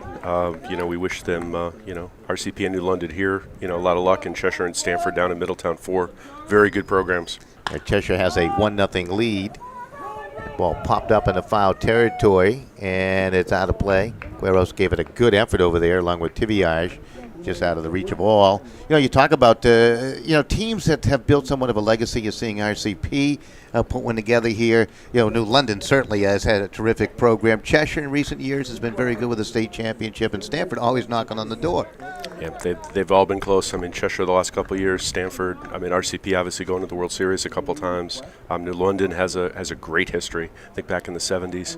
We wish them, RCP and New London here, a lot of luck, and Cheshire and Stanford down in Middletown, 4 very good programs. Cheshire has a 1-0 lead. The ball popped up in the foul territory, and it's out of play. Gueros gave it a good effort over there, along with Tibiage, just out of the reach of all. You talk about, teams that have built somewhat of a legacy. You're seeing RCP put one together here. New London certainly has had a terrific program. Cheshire in recent years has been very good with the state championship, and Stanford always knocking on the door. Yeah, they've all been close. I mean, Cheshire the last couple of years, Stanford, RCP obviously going to the World Series a couple times. New London has a great history, I think back in the 70s.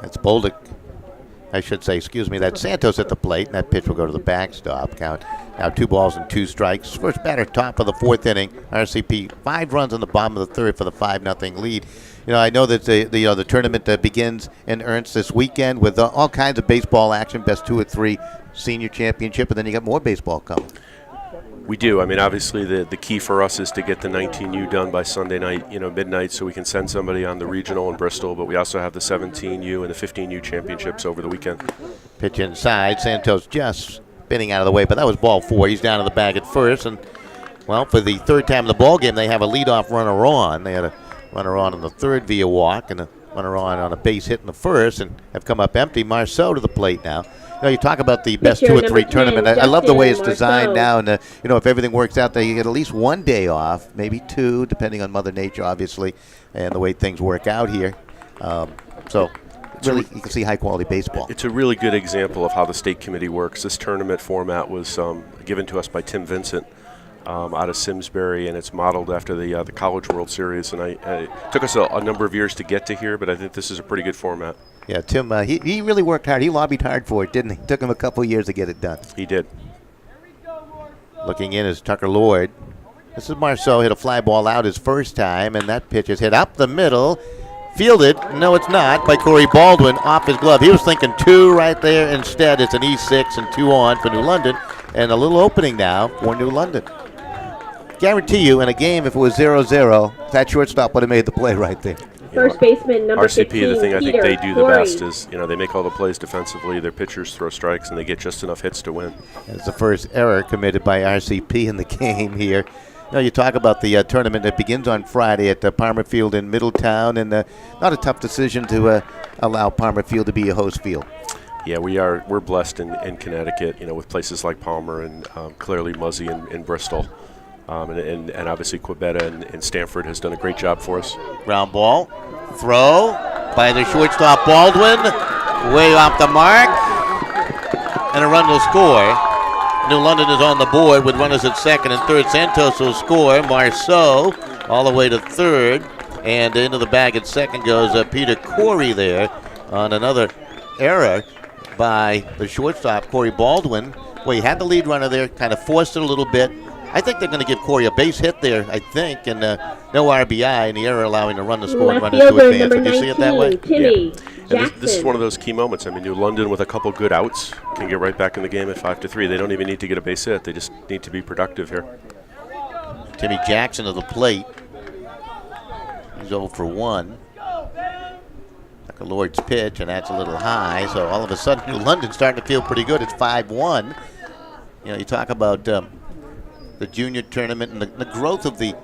That's Bolduc. That's Santos at the plate, and that pitch will go to the backstop. Count now 2 balls and 2 strikes. First batter, top of the 4th inning. RCP 5 runs on the bottom of the 3rd for the 5-0 lead. I know that the tournament begins in earnest this weekend with all kinds of baseball action, best 2 or 3 senior championship, and then you got more baseball coming. We do. I mean, obviously the key for us is to get the 19U done by Sunday night, midnight, so we can send somebody on the regional in Bristol, but we also have the 17U and the 15U championships over the weekend. Pitch inside. Santos just spinning out of the way, but that was ball 4. He's down in the bag at first, and, well, for the third time in the ball game, they have a leadoff runner on. They had a runner on the third via walk and a runner on a base hit in the first, and have come up empty. Marceau to the plate now. You talk about the best 2 or 3 tournament. I love the way it's designed now, and if everything works out, they get at least 1 day off, maybe 2, depending on Mother Nature, obviously, and the way things work out here. So really, you can see high-quality baseball. It's a really good example of how the state committee works. This tournament format was given to us by Tim Vincent out of Simsbury, and it's modeled after the College World Series. And it took us a number of years to get to here, but I think this is a pretty good format. Yeah, Tim, he really worked hard. He lobbied hard for it, didn't he? It took him a couple years to get it done. He did. Looking in is Tucker Lord. This is Marceau, hit a fly ball out his first time, and that pitch is hit up the middle. Fielded, no it's not, by Corey Baldwin off his glove. He was thinking 2 right there. Instead, it's an E6 and 2 on for New London, and a little opening now for New London. Guarantee you, in a game, if it was 0-0, that shortstop would have made the play right there. First baseman number RCP, 15, the thing I think Peter they do the Corey. best is, they make all the plays defensively. Their pitchers throw strikes, and they get just enough hits to win. It's the first error committed by RCP in the game here. You talk about the tournament that begins on Friday at Palmer Field in Middletown, and not a tough decision to allow Palmer Field to be a host field. Yeah, we're blessed in Connecticut, with places like Palmer and clearly Muzzy in Bristol. And obviously Quibetta and Stanford has done a great job for us. Ground ball, throw by the shortstop Baldwin, way off the mark, and a run will score. New London is on the board with runners at second and third. Santos will score. Marceau all the way to third, and into the bag at second goes Peter Corey there on another error by the shortstop, Corey Baldwin. Well, he had the lead runner there, kind of forced it a little bit. I think they're going to give Corey a base hit there, I think, and no RBI, and the error allowing the run to score and runners to advance. Would you see it that way? Timmy This is one of those key moments. I mean, New London with a couple good outs can get right back in the game at 5-3. They don't even need to get a base hit. They just need to be productive here. Timmy Jackson to the plate. He's 0 for 1. Tucker Lord's pitch, and that's a little high. So all of a sudden, New London's starting to feel pretty good. It's 5-1. You talk about the junior tournament and the growth of the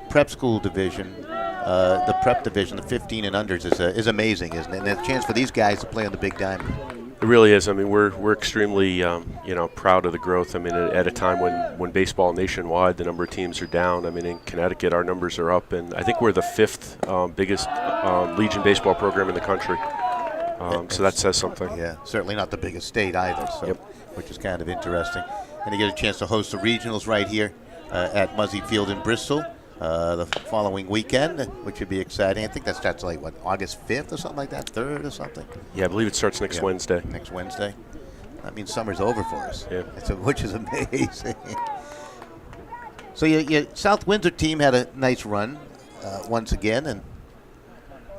prep school division, the prep division, the 15 and unders is amazing, isn't it? And a chance for these guys to play on the big diamond. It really is. I mean, we're extremely proud of the growth. I mean, at a time when baseball nationwide, the number of teams are down. I mean, in Connecticut, our numbers are up, and I think we're the 5th biggest Legion baseball program in the country. So that says something. Yeah, certainly not the biggest state either. So, which is kind of interesting. And you get a chance to host the regionals right here at Muzzy Field in Bristol the following weekend, which would be exciting. I think that starts like, August 5th or something like that, 3rd or something? Yeah, I believe it starts next Wednesday. Next Wednesday. That means summer's over for us, which is amazing. So your South Windsor team had a nice run once again, and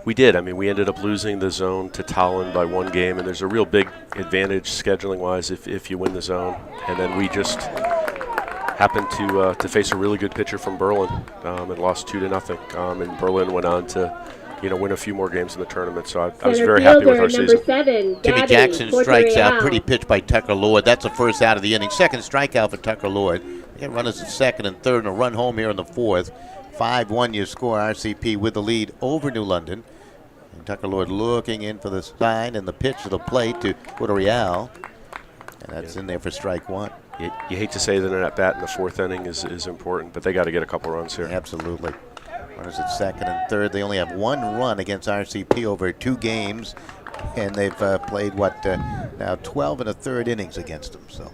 we did. I mean, we ended up losing the zone to Tolland by 1 game, and there's a real big advantage scheduling-wise if you win the zone. And then we just happened to face a really good pitcher from Berlin and lost 2-0. And Berlin went on to, win a few more games in the tournament. So I was very happy with our season. 7, Timmy Jackson strikes out. Pretty pitch by Tucker Lord. That's the first out of the inning. Second strikeout for Tucker Lord. They get runners at second and third, and a run home here in the 4th. 5-1 your score. RCP with the lead over New London. And Tucker Lord looking in for the sign and the pitch to the plate to Real. And that's in there for strike 1. You hate to say that an at-bat in the 4th inning is important, but they got to get a couple runs here. Absolutely. Runners at second and third. They only have 1 run against RCP over 2 games, and they've played, now 12 1/3 innings against them. So.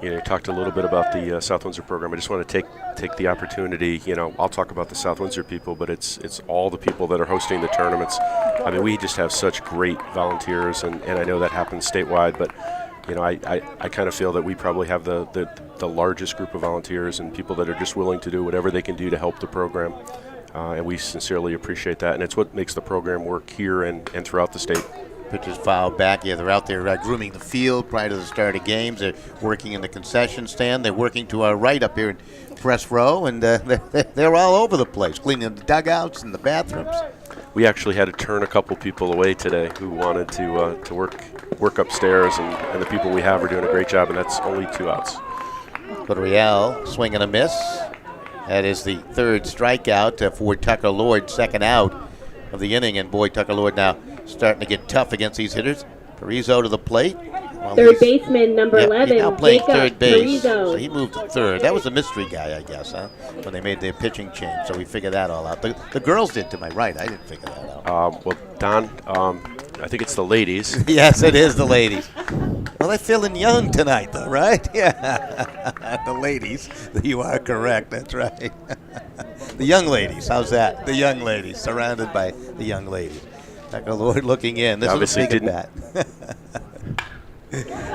You talked a little bit about the South Windsor program. I just want to take the opportunity. I'll talk about the South Windsor people, but it's all the people that are hosting the tournaments. I mean, we just have such great volunteers, and I know that happens statewide, but I kind of feel that we probably have the largest group of volunteers and people that are just willing to do whatever they can do to help the program, and we sincerely appreciate that. And it's what makes the program work here and throughout the state. Pitchers foul back. Yeah, they're out there grooming the field prior to the start of games. They're working in the concession stand. They're working to our right up here in press row, and they're all over the place, cleaning the dugouts and the bathrooms. We actually had to turn a couple people away today who wanted to work upstairs, and the people we have are doing a great job, and that's only 2 outs. But Real, swing and a miss. That is the third strikeout for Tucker Lord, second out of the inning, and boy, Tucker Lord now starting to get tough against these hitters. Parizo to the plate. Well, third baseman, number 11, he's now playing Jacob third base. Parizo. So he moved to third. That was a mystery guy, I guess, huh? When they made their pitching change, so we figured that all out. The girls did to my right. I didn't figure that out. Well, Don, I think it's the ladies. Yes, it is the ladies. Well, they're feeling young tonight, though, right? Yeah, the ladies. You are correct. That's right. The young ladies. How's that? The young ladies, surrounded by the young ladies. Tucker Lord looking in. This Obviously is a big at bat.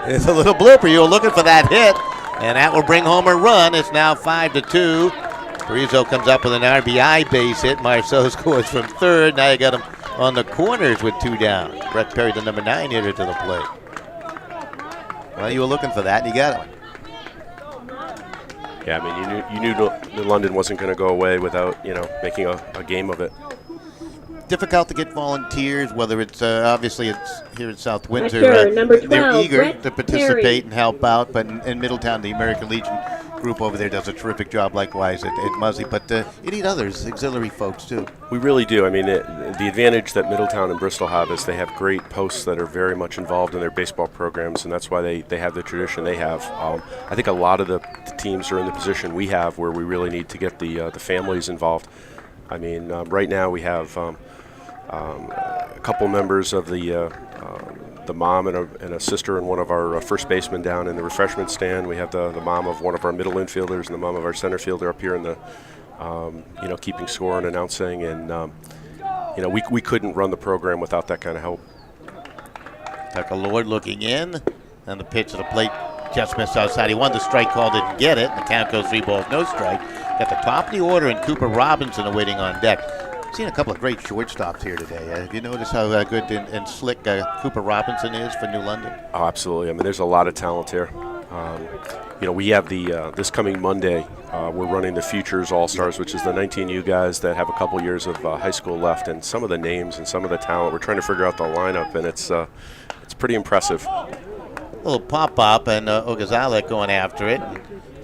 It's a little blooper. You were looking for that hit, and that will bring home a run. It's now 5-2. Parizo comes up with an RBI base hit. Marceau scores from third. Now you got him on the corners with 2 down. Brett Perry, the number 9 hitter, to the plate. Well, you were looking for that, and you got him. Yeah, I mean, you knew London wasn't going to go away without, making a game of it. Difficult to get volunteers, whether it's obviously it's here in South Windsor. Sure, number 12, they're eager Brett to participate Perry. and help out, but in Middletown, the American Legion group over there does a terrific job likewise at Muzzy. But you need others, auxiliary folks, too. We really do. I mean, the advantage that Middletown and Bristol have is they have great posts that are very much involved in their baseball programs, and that's why they have the tradition they have. I think a lot of the teams are in the position we have where we really need to get the families involved. I mean, right now we have a couple members of the mom and a sister and one of our first basemen down in the refreshment stand. We have the mom of one of our middle infielders and the mom of our center fielder up here in the keeping score and announcing, and we couldn't run the program without that kind of help. Tucker Lord looking in, and the pitch to the plate just missed outside. He won the strike call, didn't get it. The count goes 3 balls, no strike. Got the top of the order, and Cooper Robinson awaiting on deck. Seen a couple of great shortstops here today. Have you noticed how good and slick Cooper Robinson is for New London? Oh, absolutely. I mean, there's a lot of talent here. We have this coming Monday, we're running the Futures All-Stars, which is the 19U guys that have a couple years of high school left, and some of the names and some of the talent. We're trying to figure out the lineup, and it's pretty impressive. A little pop-up, and Ogazalek going after it.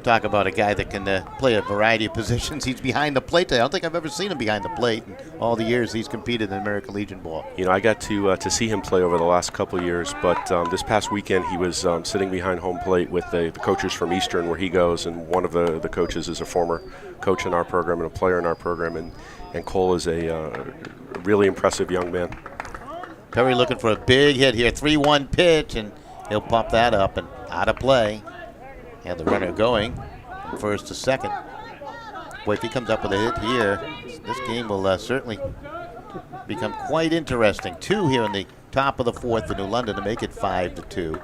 Talk about a guy that can play a variety of positions. He's behind the plate today. I don't think I've ever seen him behind the plate in all the years he's competed in American Legion ball. I got to see him play over the last couple of years, but this past weekend he was sitting behind home plate with the coaches from Eastern where he goes, and one of the coaches is a former coach in our program and a player in our program, and Cole is a really impressive young man. Perry looking for a big hit here. 3-1 pitch, and he'll pop that up and out of play. And the runner going from first to second. Boy, if he comes up with a hit here, this game will certainly become quite interesting. 2 here in the top of the 4th for New London to make it 5-2.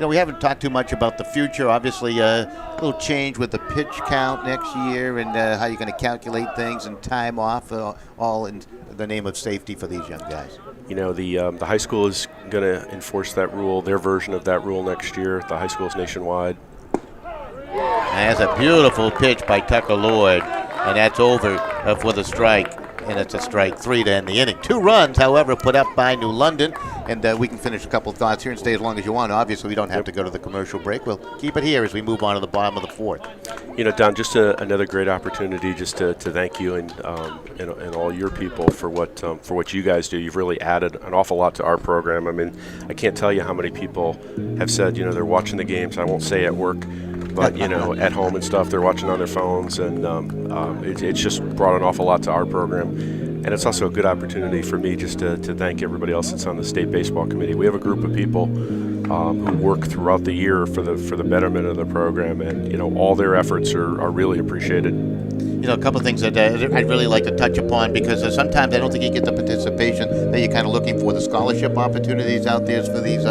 We haven't talked too much about the future. Obviously, a little change with the pitch count next year and how you're going to calculate things and time off, all in the name of safety for these young guys. The high school is going to enforce that rule, their version of that rule next year. The high school is nationwide. And that's a beautiful pitch by Tucker Lord, and that's over for the strike, and it's a strike 3 to end the inning. 2 runs, however, put up by New London, and we can finish a couple of thoughts here and stay as long as you want. Obviously, we don't have to go to the commercial break. We'll keep it here as we move on to the bottom of the 4th. Don, just another great opportunity just to thank you and all your people for what you guys do. You've really added an awful lot to our program. I mean, I can't tell you how many people have said, they're watching the games. I won't say at work, but at home and stuff, they're watching on their phones, and it's just brought an awful lot to our program. And it's also a good opportunity for me just to thank everybody else that's on the state baseball committee. We have a group of people who work throughout the year for the betterment of the program, and all their efforts are really appreciated. a couple of things that I'd really like to touch upon, because sometimes I don't think you get the participation that you're kind of looking for. The scholarship opportunities out there for these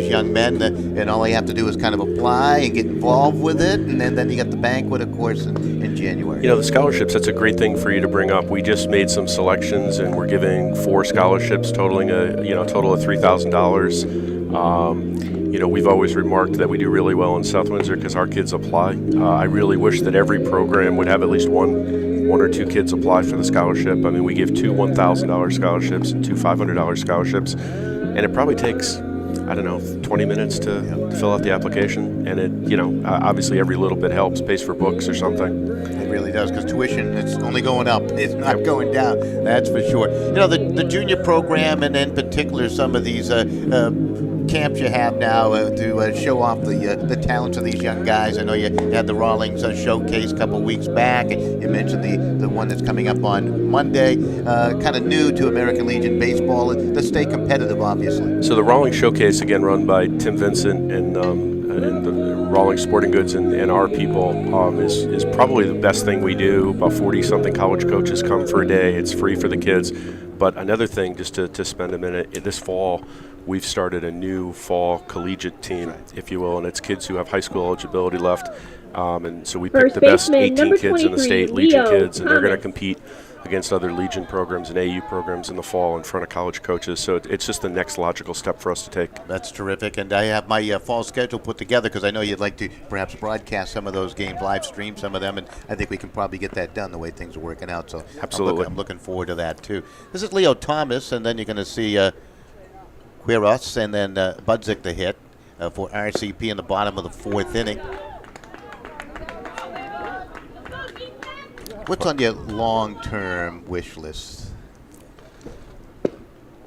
young men, and all they have to do is kind of apply and get involved with it, and then you got the banquet, of course, in January. The scholarships, that's a great thing for you to bring up. We just made some selections, and we're giving 4 scholarships totaling a total of $3,000. We've always remarked that we do really well in South Windsor because our kids apply. I really wish that every program would have at least one or two kids apply for the scholarship. I mean, we give 2 $1,000 scholarships and 2 $500 scholarships, and it probably takes, 20 minutes to fill out the application. And it, obviously every little bit helps, pays for books or something. It really does, because tuition, it's only going up. It's not going down, that's for sure. The junior program, and in particular some of these camps you have now to show off the talents of these young guys. I know you had the Rawlings showcase a couple weeks back, and you mentioned the one that's coming up on Monday. Kind of new to American Legion baseball to stay competitive, obviously. So the Rawlings showcase, again, run by Tim Vincent and the Rawlings Sporting Goods and our people, is probably the best thing we do. About 40-something college coaches come for a day. It's free for the kids. But another thing, just to spend a minute, this fall, we've started a new fall collegiate team, if you will, and it's kids who have high school eligibility left. And so we picked the best 18 kids in the state, Legion kids, and they're going to compete against other Legion programs and AU programs in the fall in front of college coaches. So it's just the next logical step for us to take. That's terrific. And I have my fall schedule put together, because I know you'd like to perhaps broadcast some of those games, live stream some of them, and I think we can probably get that done the way things are working out. So absolutely, I'm looking forward to that too. This is Leo Thomas, and then you're going to see Quiros and then Budzik the hit for RCP in the bottom of the 4th inning. What's on your long-term wish list?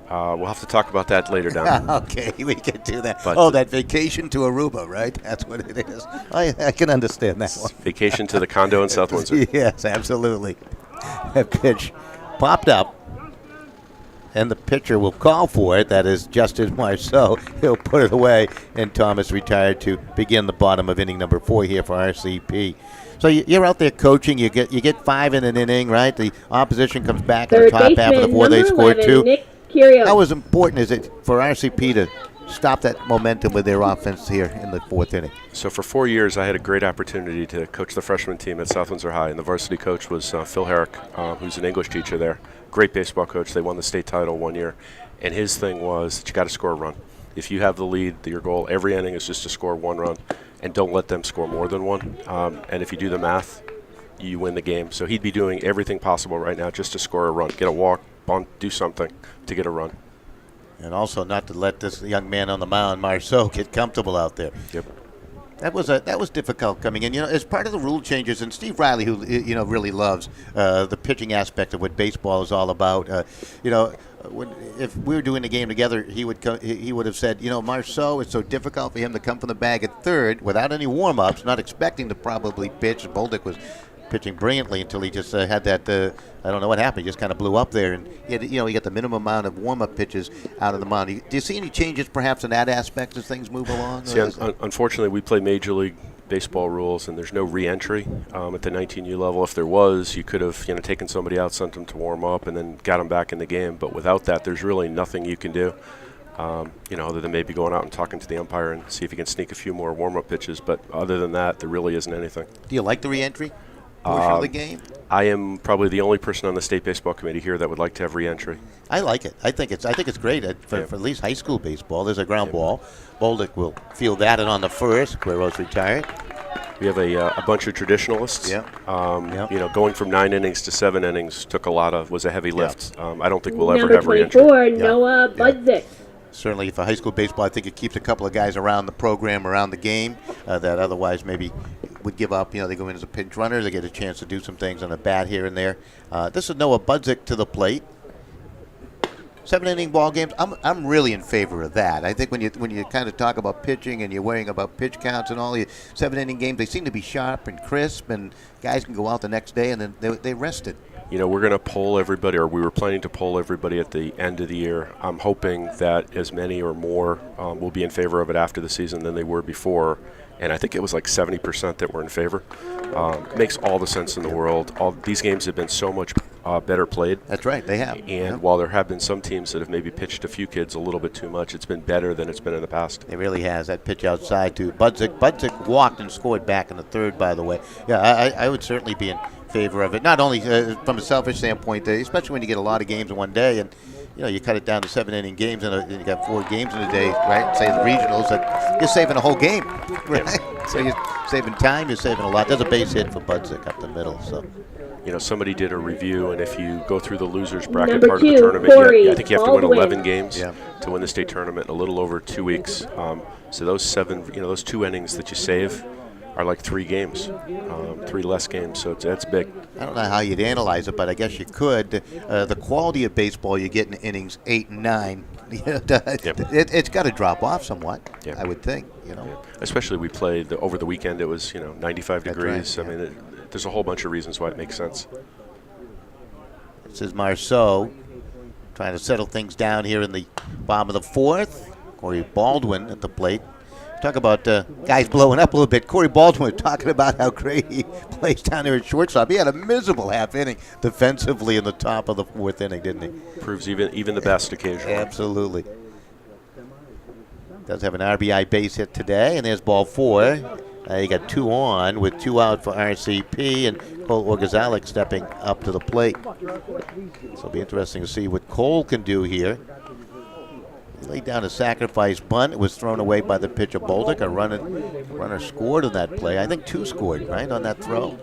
We'll have to talk about that later down. Okay, we can do that. But that vacation to Aruba, right? That's what it is. I can understand that one. Vacation to the condo in South Windsor. Yes, absolutely. That pitch popped up, and the pitcher will call for it. That is Justin Marceau. He'll put it away, and Thomas retired to begin the bottom of inning number 4 here for RCP. So you're out there coaching. You get 5 in an inning, right? The opposition comes back in the top half of the 4. They score 2. How was important is it for RCP to stop that momentum with their offense here in the 4th inning? So for 4 years, I had a great opportunity to coach the freshman team at South Windsor High, and the varsity coach was Phil Herrick, who's an English teacher there. Great baseball coach. They won the state title one year, and his thing was that you got to score a run. If you have the lead, your goal every inning is just to score 1 run, and don't let them score more than 1. And if you do the math, you win the game. So he'd be doing everything possible right now just to score a run, get a walk, bunt, do something to get a run. And also not to let this young man on the mound, Marceau, get comfortable out there. Yep. That was difficult coming in. As part of the rule changes, and Steve Riley, who really loves the pitching aspect of what baseball is all about. If we were doing the game together, he would have said, Marceau, it's so difficult for him to come from the bag at third without any warm-ups, not expecting to probably pitch. Bolduc was pitching brilliantly until he just had that, I don't know what happened, he just kind of blew up there. And he got the minimum amount of warm-up pitches out of the mound. Do you see any changes perhaps in that aspect as things move along? See, unfortunately, we play Major League Baseball rules, and there's no re-entry at the 19U level. If there was, you could have taken somebody out, sent them to warm up, and then got them back in the game. But without that, there's really nothing you can do, other than maybe going out and talking to the umpire and see if you can sneak a few more warm-up pitches. But other than that, there really isn't anything. Do you like the re-entry portion of the game? I am probably the only person on the state baseball committee here that would like to have re-entry. I like it. I think it's great for at least high school baseball. There's a ground ball. Bolduc will field that, and on the first, Quiros retired. We have a bunch of traditionalists. Going from 9 innings to 7 innings was a heavy lift. I don't think we'll ever have re-entry. Number 24, Noah Budzik. Certainly for high school baseball, I think it keeps a couple of guys around the program, around the game, that otherwise maybe would give up. They go in as a pinch runner. They get a chance to do some things on the bat here and there. This is Noah Budzik to the plate. 7-inning ball games. I'm really in favor of that. I think when you kind of talk about pitching and you're worrying about pitch counts and all, the 7-inning games, they seem to be sharp and crisp, and guys can go out the next day and then they rested. we're going to poll everybody, or we were planning to poll everybody at the end of the year. I'm hoping that as many or more will be in favor of it after the season than they were before. And I think it was like 70% that were in favor. It makes all the sense in the world. All these games have been so much better played. That's right, they have. And while there have been some teams that have maybe pitched a few kids a little bit too much, it's been better than it's been in the past. It really has. That pitch outside to Budzik. Budzik walked and scored back in the third, by the way. Yeah, I would certainly be in favor of it. Not only from a selfish standpoint, especially when you get a lot of games in one day, and you cut it down to 7-inning games, and you got 4 games in a day, right? Say the regionals, that you're saving a whole game, right? So you're saving time, you're saving a lot. There's a base hit for Budzik up the middle, so. Somebody did a review, and if you go through the losers bracket Number part 2, of the tournament, I think you have to win 11 Baldwin. games to win the state tournament in a little over 2 weeks. So those 7, those 2 innings that you save are like 3 games, 3 less games. So that's big. I don't know how you'd analyze it, but I guess you could. The quality of baseball you get in innings 8 and 9, it's got to drop off somewhat. I would think. Especially we played over the weekend. It was 95 That's degrees. right, I mean, there's a whole bunch of reasons why it makes sense. This is Marceau trying to settle things down here in the bottom of the 4th. Corey Baldwin at the plate. Talk about guys blowing up a little bit. Corey Baldwin was talking about how great he plays down there at shortstop. He had a miserable half inning defensively in the top of the 4th inning, didn't he? Proves even the best occasionally. Absolutely. Does have an RBI base hit today, and there's ball 4. You got 2 on with 2 out for RCP, and Cole Orgazalik stepping up to the plate. So it'll be interesting to see what Cole can do here. He laid down a sacrifice bunt. It was thrown away by the pitcher Bolduc. A runner scored on that play. I think 2 scored, right, on that throw?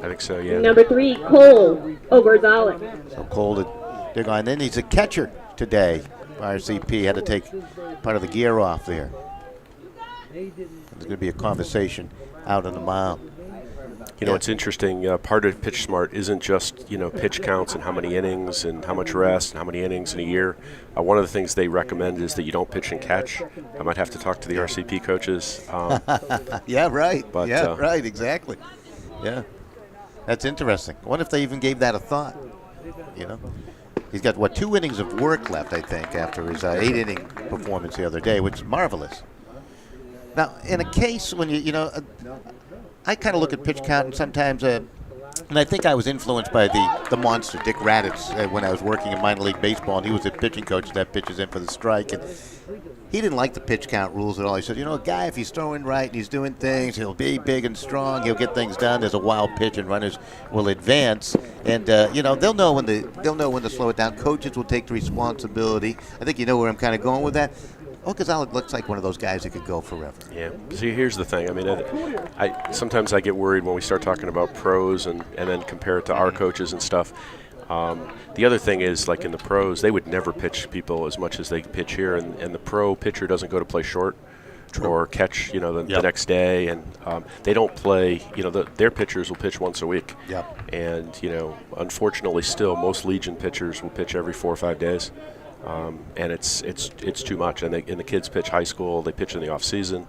I think so, yeah. Number 3, Cole Orgazalik. So Cole to dig on. Then he's a catcher today. RCP had to take part of the gear off there. There's going to be a conversation out on the mound. It's interesting. Part of Pitch Smart isn't just pitch counts and how many innings and how much rest and how many innings in a year. One of the things they recommend is that you don't pitch and catch. I might have to talk to the RCP coaches. Yeah, right. But, right. Exactly. Yeah, that's interesting. I wonder if they even gave that a thought. He's got 2 innings of work left, I think, after his 8-inning performance the other day, which is marvelous. Now, in a case when I kind of look at pitch count, and sometimes, and I think I was influenced by the monster, Dick Raditz, when I was working in minor league baseball, and he was the pitching coach that pitches in for the strike. And he didn't like the pitch count rules at all. He said, a guy, if he's throwing right and he's doing things, he'll be big and strong, he'll get things done. There's a wild pitch, and runners will advance. And they'll know when to slow it down. Coaches will take the responsibility. I think you know where I'm kind of going with that. Orgazalik looks like one of those guys that could go forever. Yeah. See, here's the thing. I mean, sometimes I get worried when we start talking about pros and then compare it to our coaches and stuff. The other thing is, like in the pros, they would never pitch people as much as they pitch here, and the pro pitcher doesn't go to play short or catch, the next day, and they don't play. Their pitchers will pitch once a week. Yep. And unfortunately, still most Legion pitchers will pitch every 4 or 5 days. And it's too much. And the kids pitch high school. They pitch in the off season.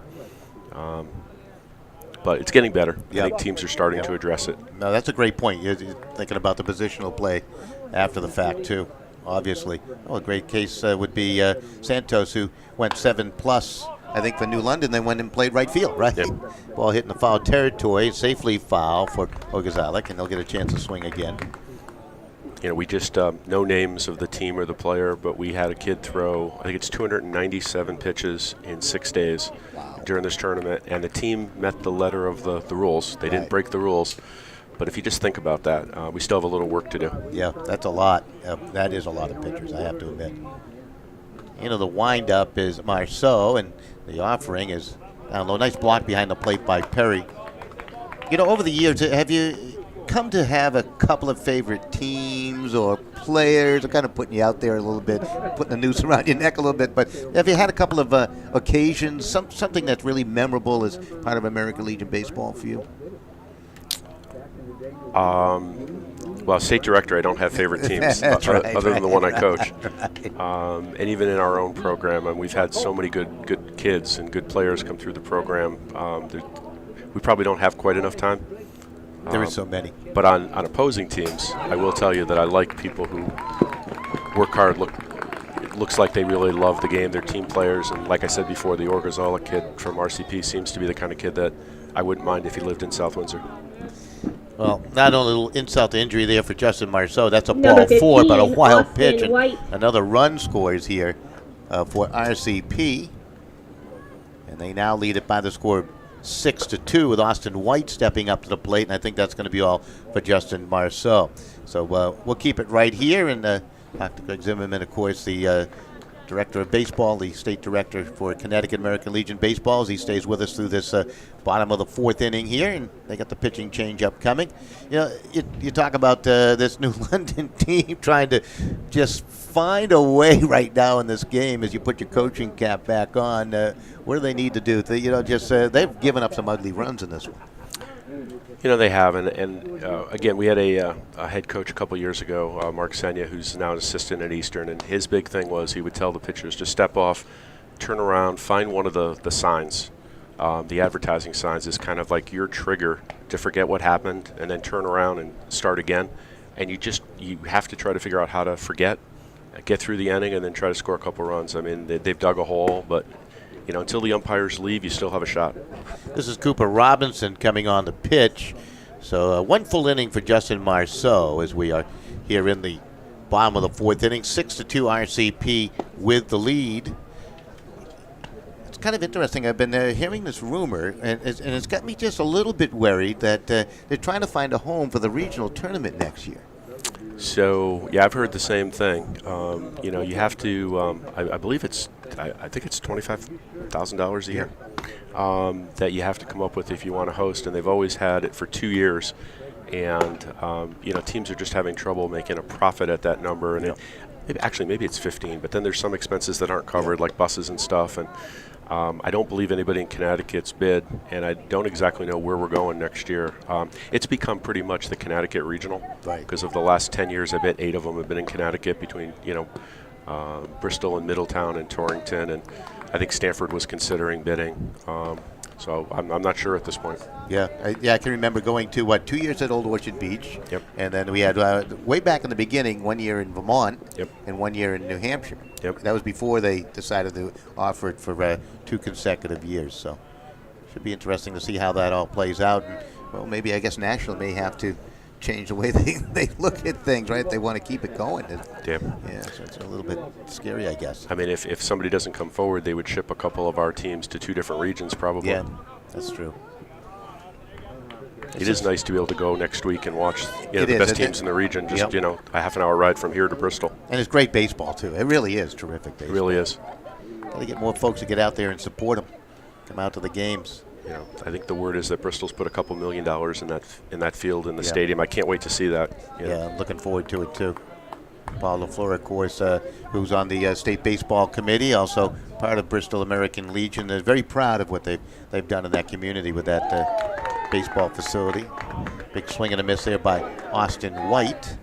But it's getting better. I think teams are starting to address it. No, that's a great point. You're thinking about the positional play after the fact too. Obviously, a great case would be Santos, who went 7+. I think for New London, they went and played right field, right? Yep. Ball hit in the foul territory, safely foul for Orgazalik, and they'll get a chance to swing again. We just, no names of the team or the player, but we had a kid throw, I think it's 297 pitches in 6 days during this tournament, and the team met the letter of the rules. They didn't break the rules, but if you just think about that, we still have a little work to do. Yeah, that's a lot. That is a lot of pitchers, I have to admit. The wind-up is Marceau, and the offering is down low. Nice block behind the plate by Perry. Over the years, have you come to have a couple of favorite teams or players? I'm kind of putting you out there a little bit, putting a noose around your neck a little bit, but have you had a couple of occasions, something that's really memorable as part of American Legion baseball for you? Well, state director, I don't have favorite teams other than the one I coach. And even in our own program, and we've had so many good kids and good players come through the program. We probably don't have quite enough time. There are so many. But on opposing teams, I will tell you that I like people who work hard. It looks like they really love the game. They're team players, and like I said before, the Orgazala kid from RCP seems to be the kind of kid that I wouldn't mind if he lived in South Windsor. Well, not only a little insult to injury there for Justin Marceau. That's a ball 4, but a wild Austin pitch. And White. another run scores here for RCP. And they now lead it by the score 6-2 with Austin White stepping up to the plate. And I think that's going to be all for Justin Marceau. So we'll keep it right here. And Dr. Greg Zimmerman, of course, the director of baseball, the state director for Connecticut American Legion Baseballs. He stays with us through this bottom of the 4th inning here, and they got the pitching change up coming. You know, you talk about this New London team trying to just find a way right now in this game as you put your coaching cap back on. What do they need to do? They've given up some ugly runs in this one. You know, they have, and again, we had a head coach a couple years ago, Mark Senya, who's now an assistant at Eastern, and his big thing was he would tell the pitchers to step off, turn around, find one of the signs. The advertising signs is kind of like your trigger to forget what happened and then turn around and start again. And you have to try to figure out how to forget, get through the inning, and then try to score a couple runs. I mean, they've dug a hole, but you know, until the umpires leave, you still have a shot. This is Cooper Robinson coming on the pitch. So one full inning for Justin Marceau as we are here in the bottom of the 4th inning. 6-2 RCP with the lead. It's kind of interesting. I've been hearing this rumor, and it's got me just a little bit worried that they're trying to find a home for the regional tournament next year. So, yeah, I've heard the same thing. You know, you have to, I believe I think it's $25,000 a year that you have to come up with if you want to host, and they've always had it for 2 years. And, you know, teams are just having trouble making a profit at that number. And maybe it's 15, but then there's some expenses that aren't covered, like buses and stuff. And I don't believe anybody in Connecticut's bid, and I don't exactly know where we're going next year. It's become pretty much the Connecticut Regional, because of the last 10 years, I bet 8 of them have been in Connecticut between, you know, Bristol and Middletown and Torrington, and I think Stanford was considering bidding. So I'm not sure at this point. Yeah, I can remember going to, 2 years at Old Orchard Beach. Yep. And then we had, way back in the beginning, 1 year in Vermont. Yep. And 1 year in New Hampshire. Yep. That was before they decided to offer it for 2 consecutive years. So should be interesting to see how that all plays out. And, well, maybe I guess National may have to change the way they look at things, right? They want to keep it going. Yeah, so it's a little bit scary, I guess. I mean, if somebody doesn't come forward, they would ship a couple of our teams to 2 different regions probably. Yeah, that's true. It is nice to be able to go next week and watch the best teams in the region, just, you know, a half-an-hour ride from here to Bristol. And it's great baseball, too. It really is terrific baseball. It really is. Got to get more folks to get out there and support them, come out to the games. You know, I think the word is that Bristol's put a couple $1 million in that field in the stadium. I can't wait to see that. Yeah, I'm looking forward to it too. Paul LaFleur, of course, who's on the state baseball committee, also part of Bristol American Legion. They're very proud of what they've done in that community with that baseball facility. Big swing and a miss there by Austin White.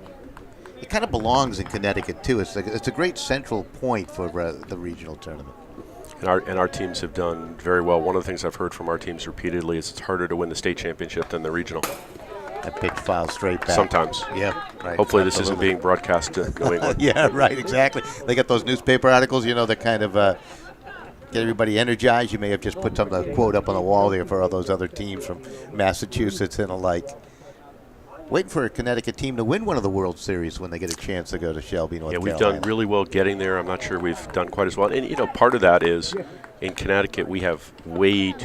It kind of belongs in Connecticut too. It's a great central point for the regional tournament. And our teams have done very well. One of the things I've heard from our teams repeatedly is it's harder to win the state championship than the regional. That pitch files straight back. Sometimes. Yeah, right. Hopefully this isn't being broadcast to New England. Yeah, right, exactly. They got those newspaper articles, you know, that kind of get everybody energized. You may have just put some quote up on the wall there for all those other teams from Massachusetts and alike. Waiting for a Connecticut team to win one of the World Series when they get a chance to go to Shelby, North Carolina. Yeah, we've done really well getting there. I'm not sure we've done quite as well. And, you know, part of that is in Connecticut we have way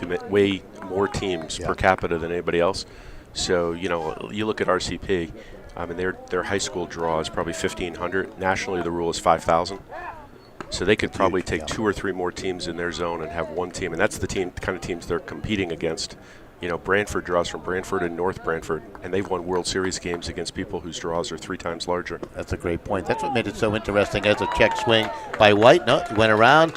more teams per capita than anybody else. So, you know, you look at RCP, I mean, their high school draw is probably 1,500. Nationally, the rule is 5,000. So they could probably take 2 or 3 more teams in their zone and have one team. And that's the kind of teams they're competing against. You know, Branford draws from Branford and North Branford, and they've won World Series games against people whose draws are 3 times larger. That's a great point. That's what made it so interesting. As a check swing by White. No, he went around.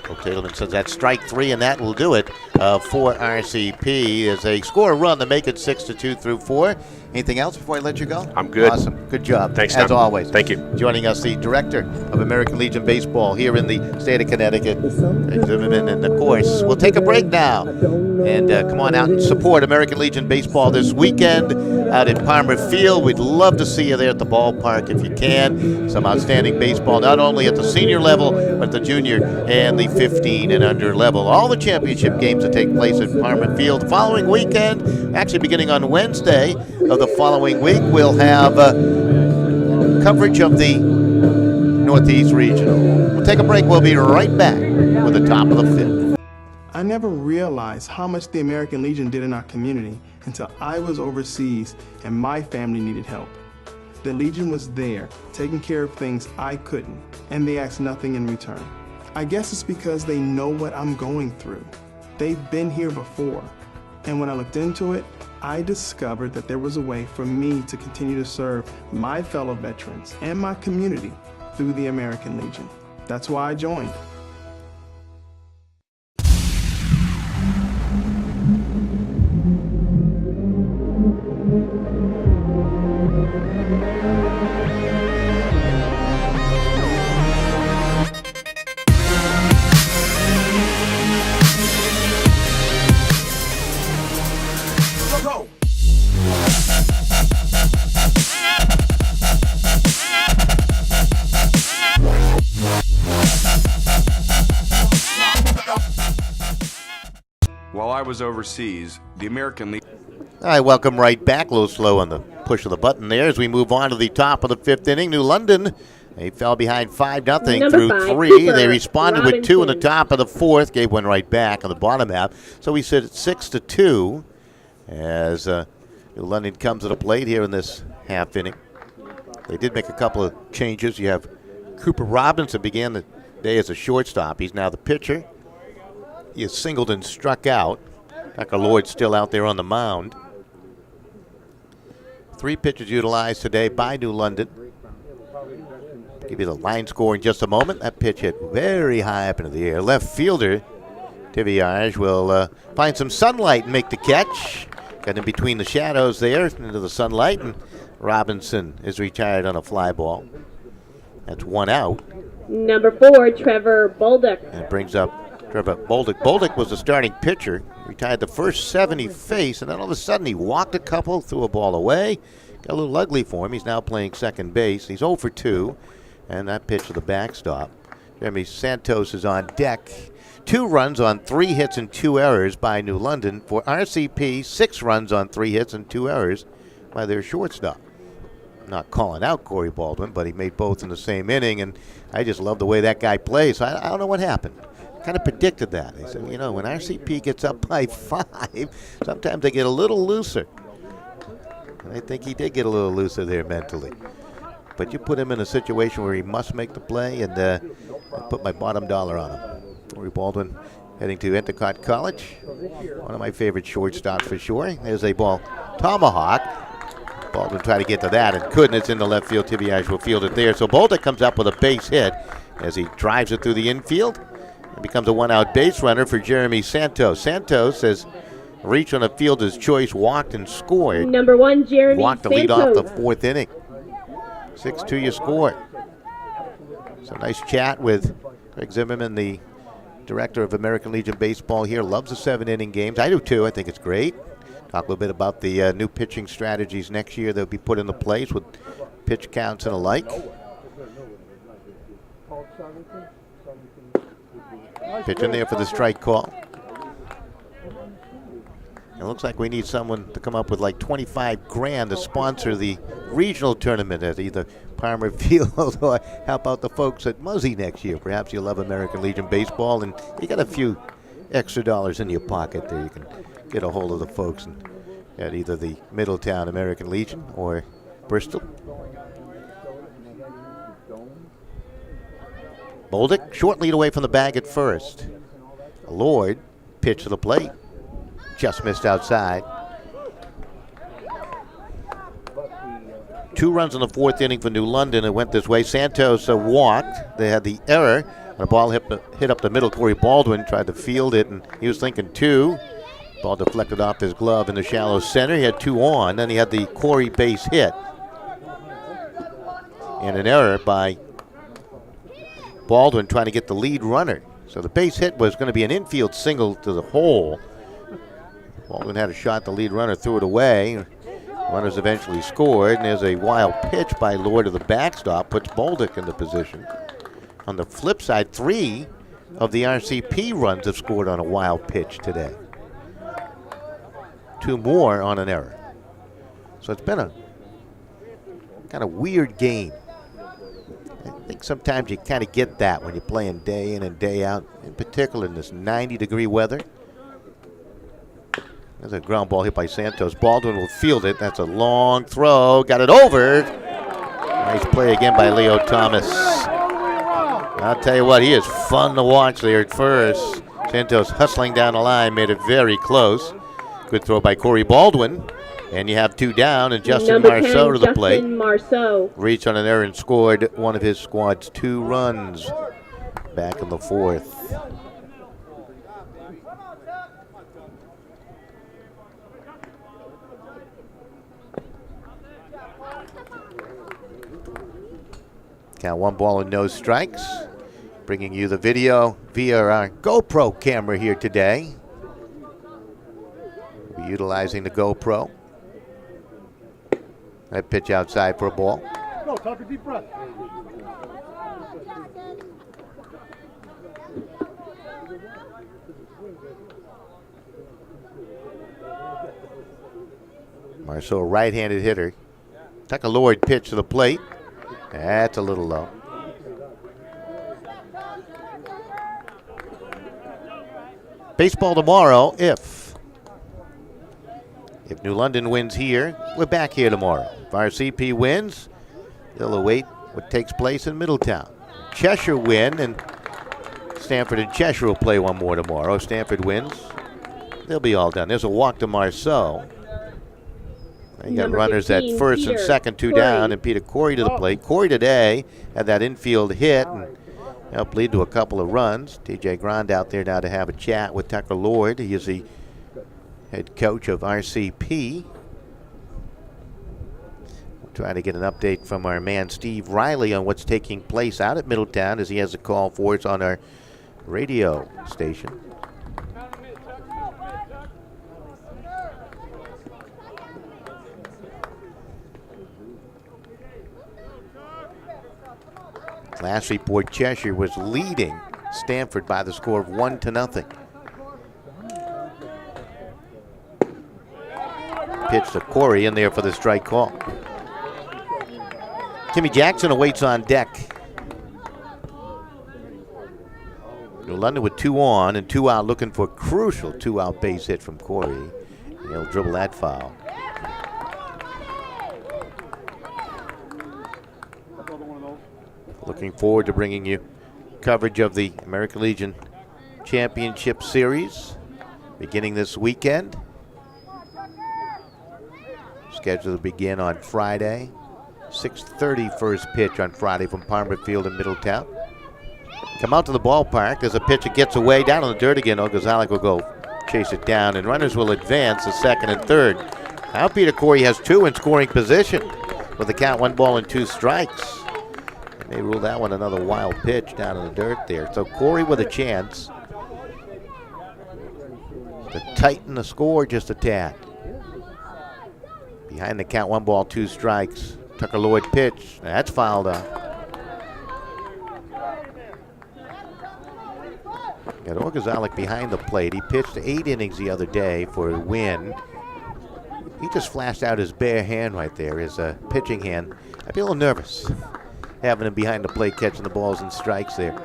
Coach Edelman says that's strike 3, and that will do it for RCP as they score a run to make it 6-2 through 4. Anything else before I let you go? I'm good. Awesome. Good job. Thanks, as Tom. always. Thank you. Joining us, the director of American Legion Baseball here in the state of Connecticut, Greg Zimmerman. And of course, we'll take a break now and come on out and support American Legion Baseball this weekend out at Palmer Field. We'd love to see you there at the ballpark if you can. Some outstanding baseball, not only at the senior level, but the junior and the 15 and under level. All the championship games that take place at Palmer Field. The following weekend, actually beginning on Wednesday of the following week, we'll have coverage of the Northeast Regional. We'll take a break. We'll be right back with the top of the fifth. I never realized how much the American Legion did in our community until I was overseas and my family needed help. The Legion was there, taking care of things I couldn't, and they asked nothing in return. I guess it's because they know what I'm going through. They've been here before, and when I looked into it, I discovered that there was a way for me to continue to serve my fellow veterans and my community through the American Legion. That's why I joined. While I was overseas, the American Legion. All right, welcome right back. A little slow on the push of the button there as we move on to the top of the fifth inning. New London, they fell behind 5-0 through 3. Cooper They responded Robinson. with 2 in the top of the fourth, gave one right back on the bottom half. So we sit at 6-2 as New London comes to the plate here in this half inning. They did make a couple of changes. You have Cooper Robinson began the day as a shortstop. He's now the pitcher. He is singled and struck out. Tucker Lord's still out there on the mound. 3 pitches utilized today by New London. Give you the line score in just a moment. That pitch hit very high up into the air. Left fielder Tiviage will find some sunlight and make the catch. Got in between the shadows there into the sunlight, and Robinson is retired on a fly ball. That's 1 out. Number 4, Trevor Bolduc. And it brings up Trevor Bolduc. Bolduc was the starting pitcher. Retired the first 7 he faced, and then all of a sudden he walked a couple, threw a ball away. Got a little ugly for him. He's now playing second base. He's 0 for 2, and that pitch to the backstop. Jeremy Santos is on deck. 2 runs on 3 hits and 2 errors by New London. For RCP, 6 runs on 3 hits and 2 errors by their shortstop. I'm not calling out Corey Baldwin, but he made both in the same inning, and I just love the way that guy plays. I don't know what happened. Kind of predicted that. They said, you know, when RCP gets up by 5, sometimes they get a little looser. And I think he did get a little looser there mentally. But you put him in a situation where he must make the play, and I put my bottom dollar on him. Corey Baldwin heading to Endicott College. One of my favorite shortstops for sure. There's a ball tomahawk. Baldwin tried to get to that and couldn't. It's in the left field. Tiviage will field it there. So Bolduc comes up with a base hit as he drives it through the infield. It becomes a 1-out base runner for Jeremy Santos. Santos has reached on a fielder's choice, walked and scored. Number 1, Jeremy Walked to lead off the 4th inning. 6-2 you score. So nice chat with Greg Zimmerman, the director of American Legion Baseball here. Loves the 7-inning games. I do too. I think it's great. Talk a little bit about the new pitching strategies next year that will be put into place with pitch counts and the like. Pitch in there for the strike call. It looks like we need someone to come up with like $25,000 to sponsor the regional tournament at either Palmer Field or how about the folks at Muzzy next year? Perhaps you love American Legion Baseball and you got a few extra dollars in your pocket there. You can get a hold of the folks at either the Middletown American Legion or Bristol. Bolduc, short lead away from the bag at first. Lord, pitch to the plate. Just missed outside. 2 runs in the 4th inning for New London. It went this way. Santos walked. They had the error. The ball hit up the middle. Corey Baldwin tried to field it, and he was thinking 2. Ball deflected off his glove in the shallow center. He had 2 on. Then he had the Corey base hit. And an error by Baldwin trying to get the lead runner. So the base hit was going to be an infield single to the hole. Baldwin had a shot. The lead runner threw it away. Runners eventually scored. And there's a wild pitch by Lord of the backstop. Puts Bolduc in the position. On the flip side, 3 of the RCP runs have scored on a wild pitch today. 2 more on an error. So it's been a kind of weird game. I think sometimes you kind of get that when you're playing day in and day out, in particular in this 90-degree weather. There's a ground ball hit by Santos. Baldwin will field it. That's a long throw. Got it over. Nice play again by Leo Thomas. I'll tell you what, he is fun to watch there at first. Santos hustling down the line, made it very close. Good throw by Corey Baldwin. And you have 2 down, and Justin Marceau to the plate. Marceau Reached on an error and scored one of his squad's 2 runs back in the 4th. Count 1 ball and no strikes. Bringing you the video via our GoPro camera here today. We'll be utilizing the GoPro. That pitch outside for a ball. Go, take a deep breath. Marceau, right-handed hitter. Took a lowered pitch to the plate. That's a little low. Baseball tomorrow if New London wins here, we're back here tomorrow. If RCP wins, they'll await what takes place in Middletown. Cheshire win, and Stanford and Cheshire will play one more tomorrow. If Stanford wins, they'll be all done. There's a walk to Marceau. You got runners 15, at first and second, 2 down, and Peter Corey to the plate. Corey today had that infield hit and helped lead to a couple of runs. TJ Grand out there now to have a chat with Tucker Lord. He is the head coach of RCP. We'll try to get an update from our man Steve Riley on what's taking place out at Middletown, as he has a call for us on our radio station. Last report, Cheshire was leading Stanford by the score of 1-0. Pitch to Corey in there for the strike call. Timmy Jackson awaits on deck. New London with 2 on and 2 out, looking for a crucial 2-out base hit from Corey. And he'll dribble that foul. Looking forward to bringing you coverage of the American Legion Championship Series beginning this weekend. Scheduled to begin on Friday. 6:30 first pitch on Friday from Palmer Field in Middletown. Come out to the ballpark. There's a pitch that gets away down on the dirt again. Ogazalik will go chase it down, and runners will advance to second and third. Now Peter Corey has 2 in scoring position with the count 1 ball and 2 strikes. They rule that one another wild pitch down in the dirt there. So Corey with a chance to tighten the score just a tad. Behind the count, 1 ball, 2 strikes. Tucker Lloyd pitch. That's fouled up. Got Ogazalik behind the plate. He pitched 8 innings the other day for a win. He just flashed out his bare hand right there, his pitching hand. I'd be a little nervous having him behind the plate, catching the balls and strikes there.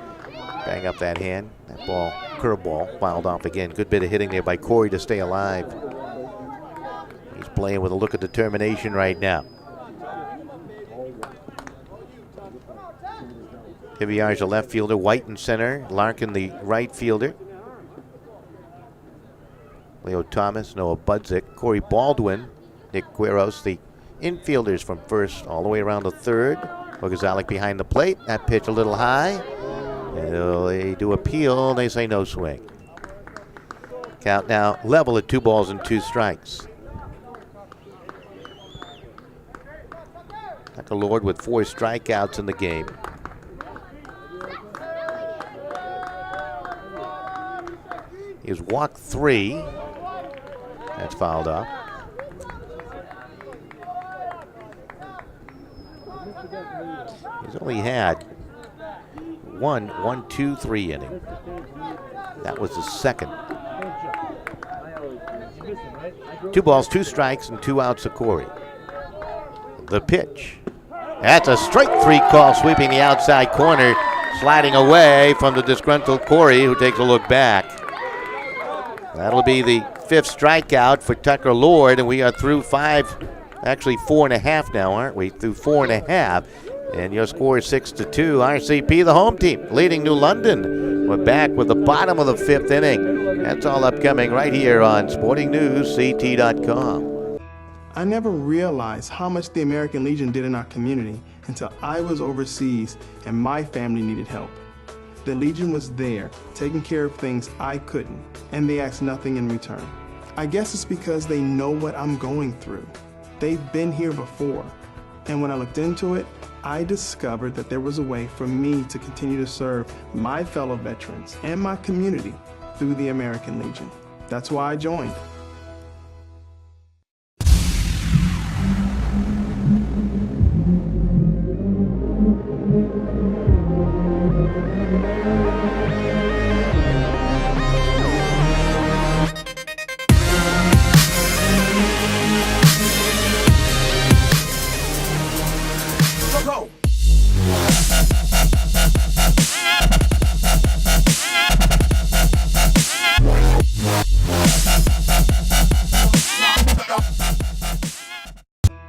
Bang up that hand. That ball, curveball, fouled off again. Good bit of hitting there by Corey to stay alive. He's playing with a look of determination right now. Hiviar's the left fielder, White in center, Larkin the right fielder. Leo Thomas, Noah Budzik, Corey Baldwin, Nick Quiros, the infielders from first all the way around to third. Ogazalik behind the plate. That pitch a little high. And they do appeal. They say no swing. Count now level at 2 balls and 2 strikes. Tucker Lord with 4 strikeouts in the game. He's walked 3. That's fouled off. He's only had 1-2-3 inning. That was the second. 2 balls, 2 strikes, and 2 outs to Corey. The pitch. That's a strike 3 call, sweeping the outside corner, sliding away from the disgruntled Corey, who takes a look back. That'll be the 5th strikeout for Tucker Lord, and we are through 5, actually 4.5 now, aren't we? Through 4.5. And your score is 6-2. RCP, the home team, leading New London. We're back with the bottom of the 5th inning. That's all upcoming right here on SportingNewsCT.com. I never realized how much the American Legion did in our community until I was overseas and my family needed help. The Legion was there, taking care of things I couldn't, and they asked nothing in return. I guess it's because they know what I'm going through. They've been here before, and when I looked into it, I discovered that there was a way for me to continue to serve my fellow veterans and my community through the American Legion. That's why I joined.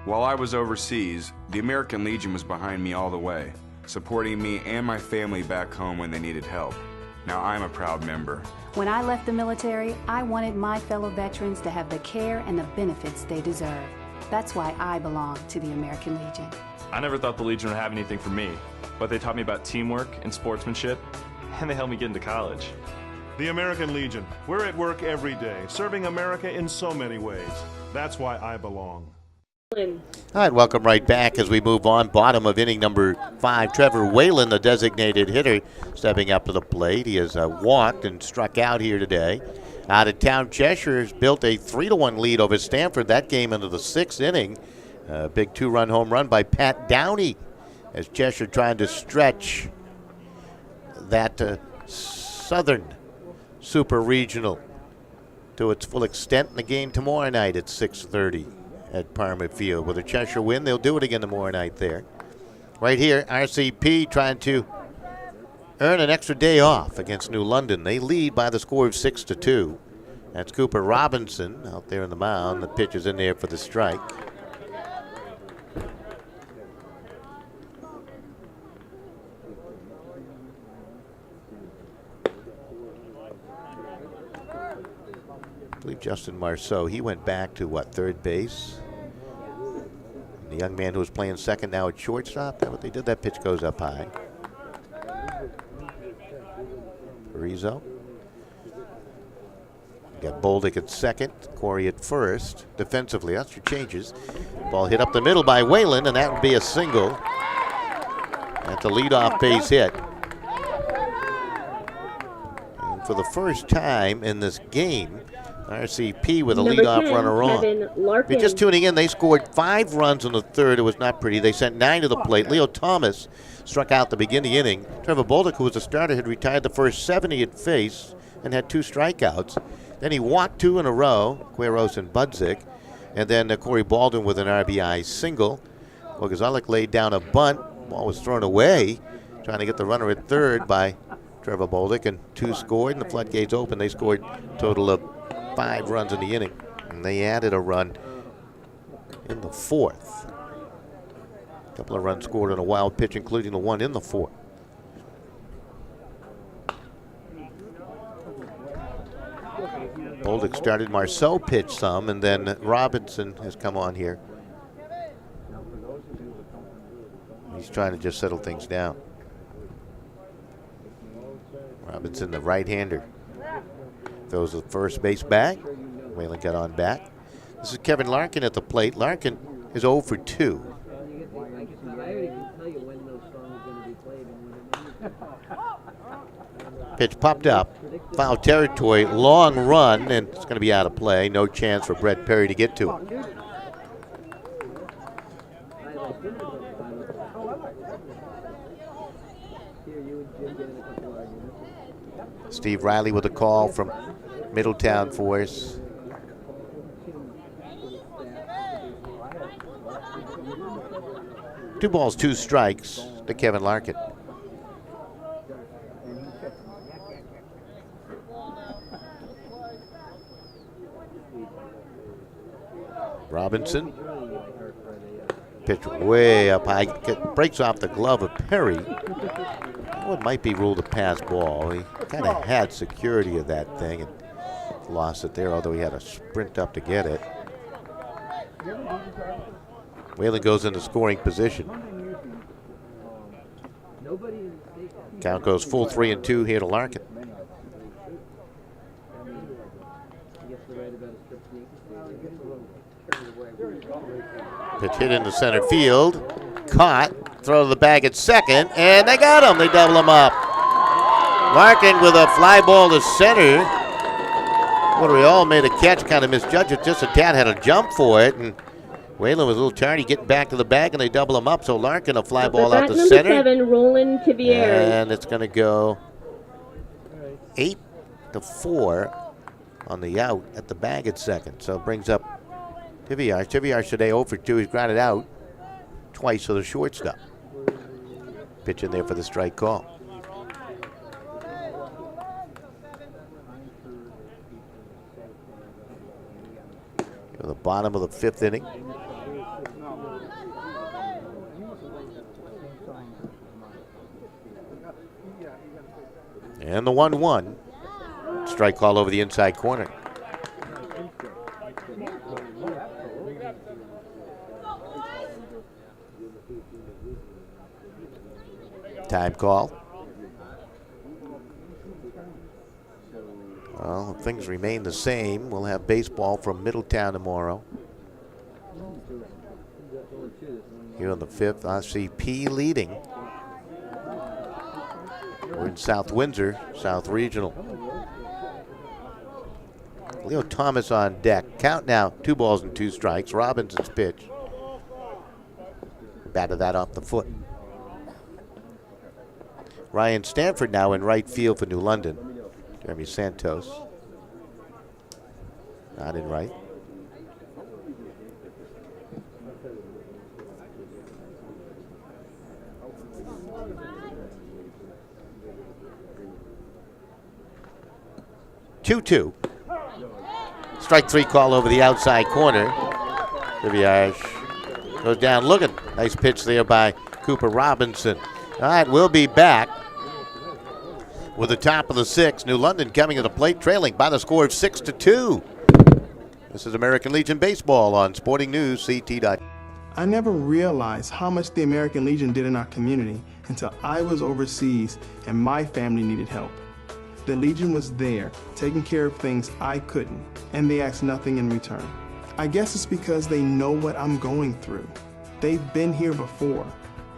While I was overseas, the American Legion was behind me all the way, supporting me and my family back home when they needed help. Now I'm a proud member. When I left the military, I wanted my fellow veterans to have the care and the benefits they deserve. That's why I belong to the American Legion. I never thought the Legion would have anything for me, but they taught me about teamwork and sportsmanship, and they helped me get into college. The American Legion. We're at work every day, serving America in so many ways. That's why I belong. All right, welcome right back as we move on. Bottom of inning number 5, Trevor Whalen, the designated hitter, stepping up to the plate. He has walked and struck out here today. Out of town, Cheshire has built a 3-1 lead over Stanford. That game into the 6th inning. A big 2-run home run by Pat Downey as Cheshire trying to stretch that Southern Super Regional to its full extent in the game tomorrow night at 6:30. At Parma Field. With a Cheshire win, they'll do it again tomorrow night there. Right here, RCP trying to earn an extra day off against New London. They lead by the score of 6-2. That's Cooper Robinson out there on the mound. The pitch is in there for the strike. I believe Justin Marceau, he went back to, third base? The young man who was playing second now at shortstop, that's what they did. That pitch goes up high. Rizzo. Got Boldick at second, Corey at first. Defensively, that's your changes. Ball hit up the middle by Whalen, and that would be a single. That's a leadoff base hit. And for the first time in this game, RCP with a leadoff runner on. If you're just tuning in, they scored 5 runs in the 3rd. It was not pretty. They sent 9 to the plate. Leo Thomas struck out to begin the inning. Trevor Boldick, who was the starter, had retired the first 7 he had faced and had 2 strikeouts. Then he walked 2 in a row, Quiros and Budzik. And then Corey Baldwin with an RBI single. Ogazalik laid down a bunt. Ball was thrown away, trying to get the runner at 3rd by Trevor Boldick, and 2 scored, and the floodgates open. They scored a total of 5 runs in the inning, and they added a run in the 4th. A couple of runs scored on a wild pitch, including the one in the 4th. Boldick started, Marceau pitched some, and then Robinson has come on here. He's trying to just settle things down. Robinson, the right-hander. Throws the first base back. Whalen got on back. This is Kevin Larkin at the plate. Larkin is 0 for 2. Pitch popped up. Foul territory. Long run, and it's going to be out of play. No chance for Brett Perry to get to it. Steve Riley with a call from Middletown for us. Two balls, two strikes to Kevin Larkin. Robinson. Pitch way up high. Breaks off the glove of Perry. It might be ruled a pass ball. He kind of had security of that thing and lost it there, although he had to sprint up to get it. Whalen goes into scoring position. Count goes full 3-2 here to Larkin. Pitch hit into center field. Caught. Throw to the bag at second, and they got him. They double him up. Larkin with a fly ball to center. Montreal made a catch, kind of misjudged it. Just a tad had a jump for it, and Whalen was a little tardy getting back to the bag, and they double him up. So Larkin a fly ball out to center. Number 7, Roland Tivier. And it's going to go 8-4 on the out at the bag at second. So it brings up Tivier. Tivier today 0 for 2. He's grounded out twice to the shortstop. Pitch in there for the strike call. To the bottom of the 5th inning. And the 1-1. Strike call over the inside corner. Time call. Well, if things remain the same, we'll have baseball from Middletown tomorrow. Here on the 5th, RCP leading. We're in South Windsor, South Regional. Leo Thomas on deck. Count now, 2 balls and 2 strikes. Robinson's pitch. Batted that off the foot. Ryan Stanford now in right field for New London. Jeremy Santos. Not in right. Two. Strike 3 call over the outside corner. Riviere goes down looking. Nice pitch there by Cooper Robinson. All right, we'll be back with the top of the 6th. New London coming to the plate, trailing by the score of 6-2. This is American Legion Baseball on SportingNewsCT.com. I never realized how much the American Legion did in our community until I was overseas and my family needed help. The Legion was there, taking care of things I couldn't, and they asked nothing in return. I guess it's because they know what I'm going through. They've been here before,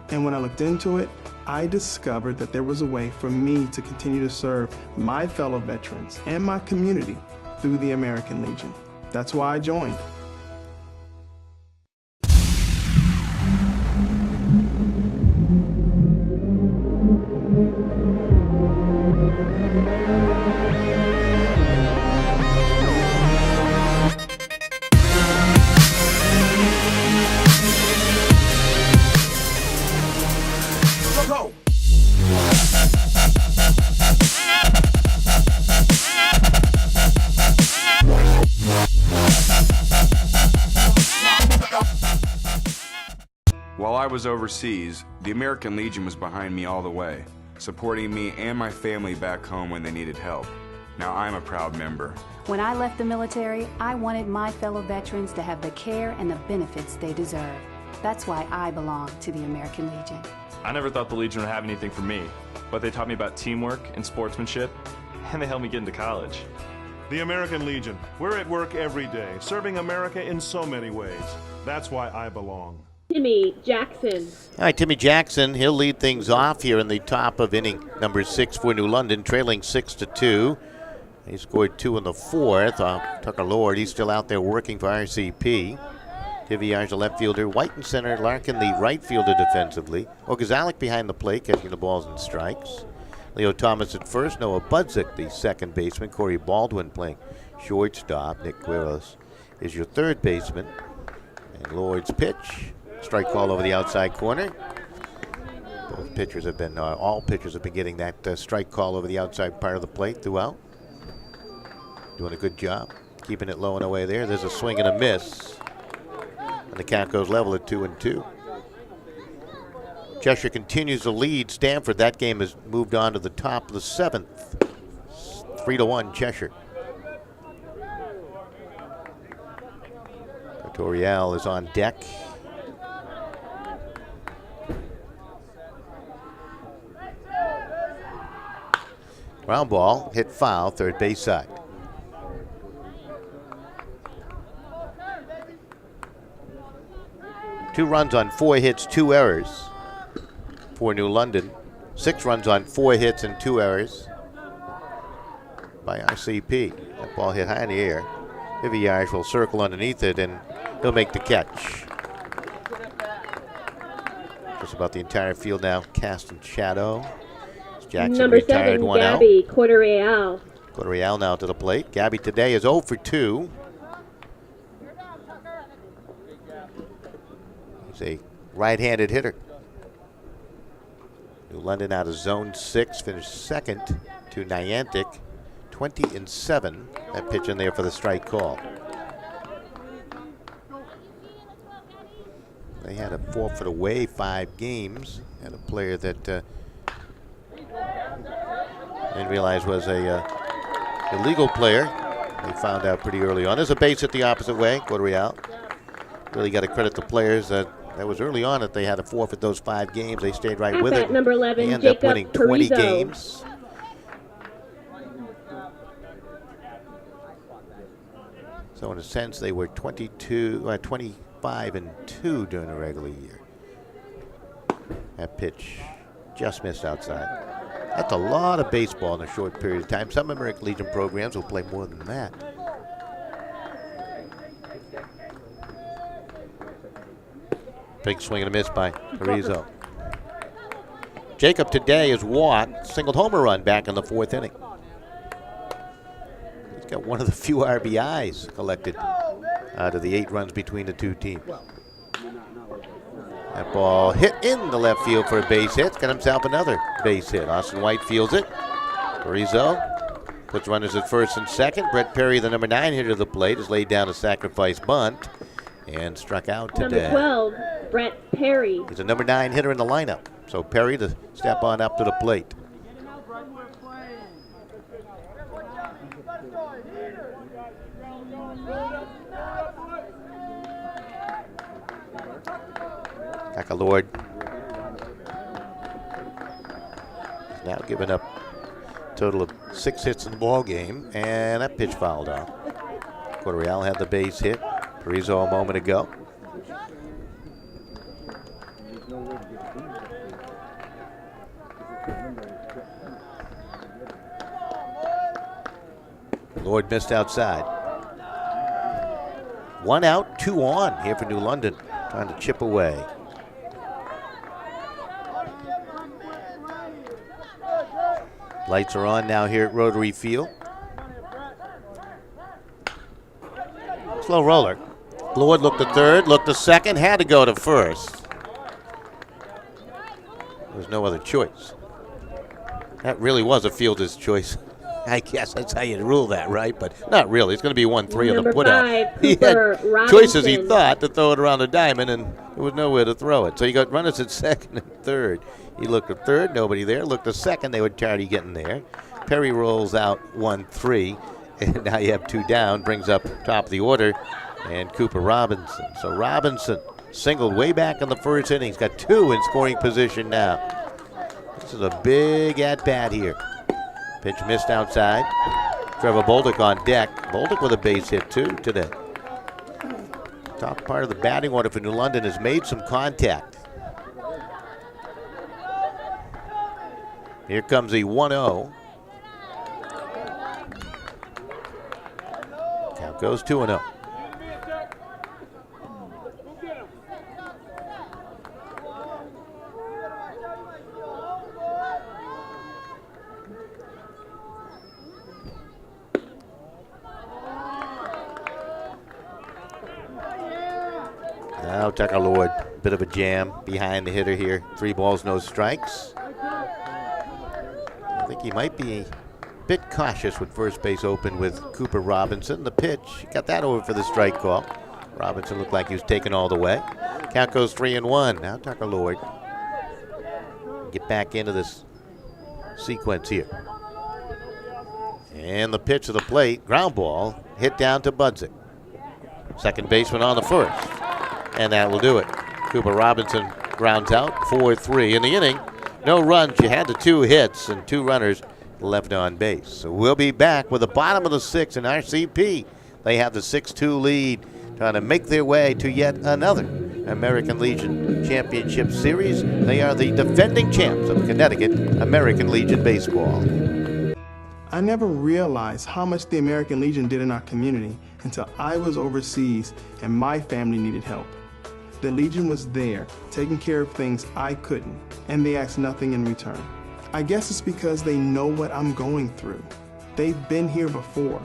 and when I looked into it, I discovered that there was a way for me to continue to serve my fellow veterans and my community through the American Legion. That's why I joined. While I was overseas, the American Legion was behind me all the way, supporting me and my family back home when they needed help. Now I'm a proud member. When I left the military, I wanted my fellow veterans to have the care and the benefits they deserve. That's why I belong to the American Legion. I never thought the Legion would have anything for me, but they taught me about teamwork and sportsmanship, and they helped me get into college. The American Legion. We're at work every day, serving America in so many ways. That's why I belong. Timmy Jackson. All right, Timmy Jackson, he'll lead things off here in the top of inning number 6 for New London, trailing 6-2. He scored 2 in the 4th. Tucker Lord, he's still out there working for RCP. Tiviar's the left fielder, White in center, Larkin the right fielder defensively. Ogazalik behind the plate, catching the balls and strikes. Leo Thomas at first, Noah Budzik, the second baseman. Corey Baldwin playing shortstop. Nick Quiros is your third baseman. And Lord's pitch, strike call over the outside corner. Both pitchers have been, all pitchers have been getting that strike call over the outside part of the plate throughout. Doing a good job, keeping it low and away there. There's a swing and a miss. And the count goes level at 2-2. Cheshire continues to lead Stanford. That game has moved on to the top of the 7th. 3-1 Cheshire. Toriel is on deck. Ground ball, hit foul, third base side. Two runs on 4 hits, 2 errors for New London. 6 runs on 4 hits and 2 errors by RCP. That ball hit high in the air. Tiviar's will circle underneath it, and he'll make the catch. Just about the entire field now cast in shadow. Jackson Number retired 7, 1 out. Gabby Cordereal. Cordereal now to the plate. Gabby today is 0 for 2. He's a right-handed hitter. New London out of zone 6, finished second to Niantic, 20-7. That pitch in there for the strike call. They had a forfeit away 5 games. Had a player that didn't realize was a illegal player. They found out pretty early on. There's a base hit the opposite way, Cordereal. Really got to credit the players that was early on that they had to forfeit those 5 games. They stayed right with it. Number 11, they ended up Jacob winning 20 Parizo. games. So in a sense, they were 25-2 during the regular year. That pitch just missed outside. That's a lot of baseball in a short period of time. Some American Legion programs will play more than that. Big swing and a miss by Parizo. Jacob today is walked, singled home run back in the 4th inning. He's got one of the few RBIs collected out of the 8 runs between the two teams. That ball hit in the left field for a base hit. Got himself another base hit. Austin White fields it. Parizo puts runners at first and second. Brett Perry, the number 9 hitter to the plate, has laid down a sacrifice bunt and struck out today. Number 12, Brett Perry. He's a number 9 hitter in the lineup. So Perry to step on up to the plate. Lord has now given up a total of 6 hits in the ball game, and that pitch fouled off. Cordereal had the base hit. Parizo a moment ago. Lord missed outside. 1 out, 2 on here for New London, trying to chip away. Lights are on now here at Rotary Field. Slow roller. Lord looked to third, looked to second, had to go to first. There was no other choice. That really was a fielder's choice. I guess that's how you rule that, right? But not really. It's going to be 1-3 on the putout. He had choices, he thought, to throw it around the diamond, and there was nowhere to throw it. So you got runners at second and third. He looked at third, nobody there. Looked at second, they were tired getting there. Perry rolls out 1-3, and now you have 2 down, brings up top of the order, and Cooper Robinson. So Robinson singled way back in the first inning. He's got 2 in scoring position now. This is a big at-bat here. Pitch missed outside. Trevor Bolduc on deck. Bolduc with a base hit too today. Top part of the batting order for New London has made some contact. Here comes the 1-0. Count goes 2-0. Now Tucker Lord, bit of a jam behind the hitter here. 3 balls, no strikes. I think he might be a bit cautious with first base open with Cooper Robinson. The pitch, got that over for the strike call. Robinson looked like he was taken all the way. Count goes 3-1. Now Tucker Lord get back into this sequence here. And the pitch to the plate, ground ball, hit down to Budzik. Second baseman on the first. And that will do it. Cooper Robinson grounds out 4-3 in the inning. No runs. You had the 2 hits and 2 runners left on base. So we'll be back with the bottom of the 6th in RCP. They have the 6-2 lead, trying to make their way to yet another American Legion Championship Series. They are the defending champs of Connecticut American Legion Baseball. I never realized how much the American Legion did in our community until I was overseas and my family needed help. The Legion was there, taking care of things I couldn't, and they asked nothing in return. I guess it's because they know what I'm going through. They've been here before.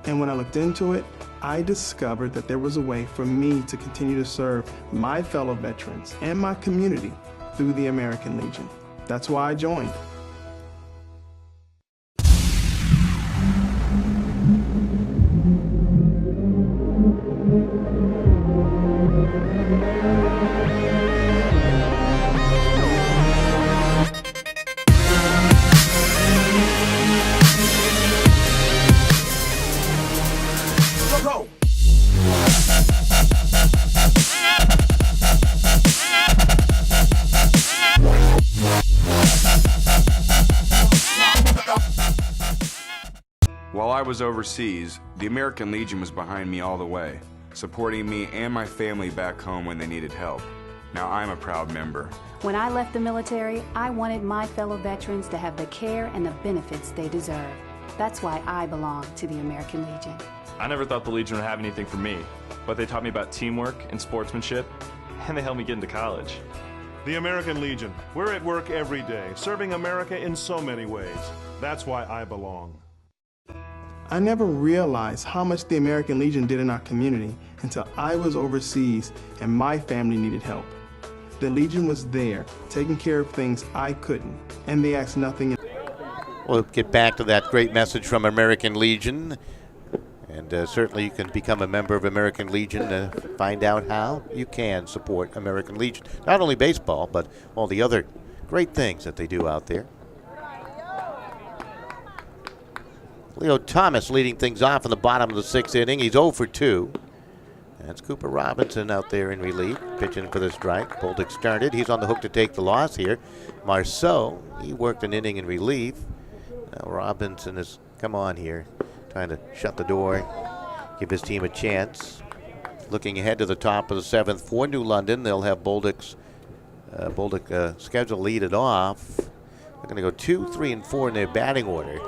And when I looked into it, I discovered that there was a way for me to continue to serve my fellow veterans and my community through the American Legion. That's why I joined. While I was overseas, the American Legion was behind me all the way, supporting me and my family back home when they needed help. Now I'm a proud member. When I left the military, I wanted my fellow veterans to have the care and the benefits they deserve. That's why I belong to the American Legion. I never thought the Legion would have anything for me, but they taught me about teamwork and sportsmanship, and they helped me get into college. The American Legion. We're at work every day, serving America in so many ways. That's why I belong. I never realized how much the American Legion did in our community until I was overseas and my family needed help. The Legion was there, taking care of things I couldn't, and they asked nothing. We'll get back to that great message from American Legion. And certainly you can become a member of American Legion to find out how you can support American Legion. Not only baseball, but all the other great things that they do out there. Leo Thomas leading things off in the bottom of the 6th inning. He's 0 for 2. That's Cooper Robinson out there in relief, pitching for the strike. Bolduc started. He's on the hook to take the loss here. Marceau, he worked an inning in relief. Now Robinson has come on here, trying to shut the door, give his team a chance. Looking ahead to the top of the 7th for New London, they'll have Bolduc scheduled to lead it off. They're going to go 2, 3, and 4 in their batting order.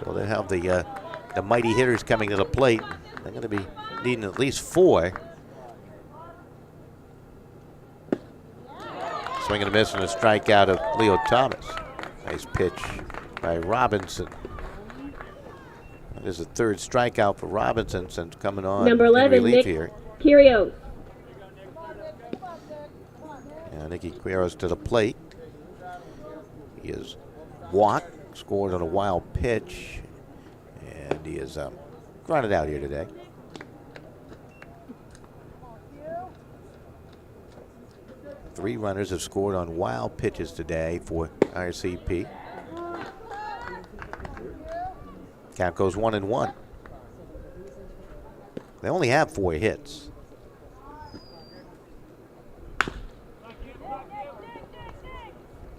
So they'll have the mighty hitters coming to the plate. They're going to be needing at least 4. Swing and a miss and a strikeout of Leo Thomas. Nice pitch by Robinson. That is the 3rd strikeout for Robinson since coming on Number 11, in relief Nick here. Kyrgios. Nicky Kyrgios to the plate. He is walked. Scored on a wild pitch, and he is grounded out here today. Three runners have scored on wild pitches today for RCP. Count goes 1-1. They only have 4 hits.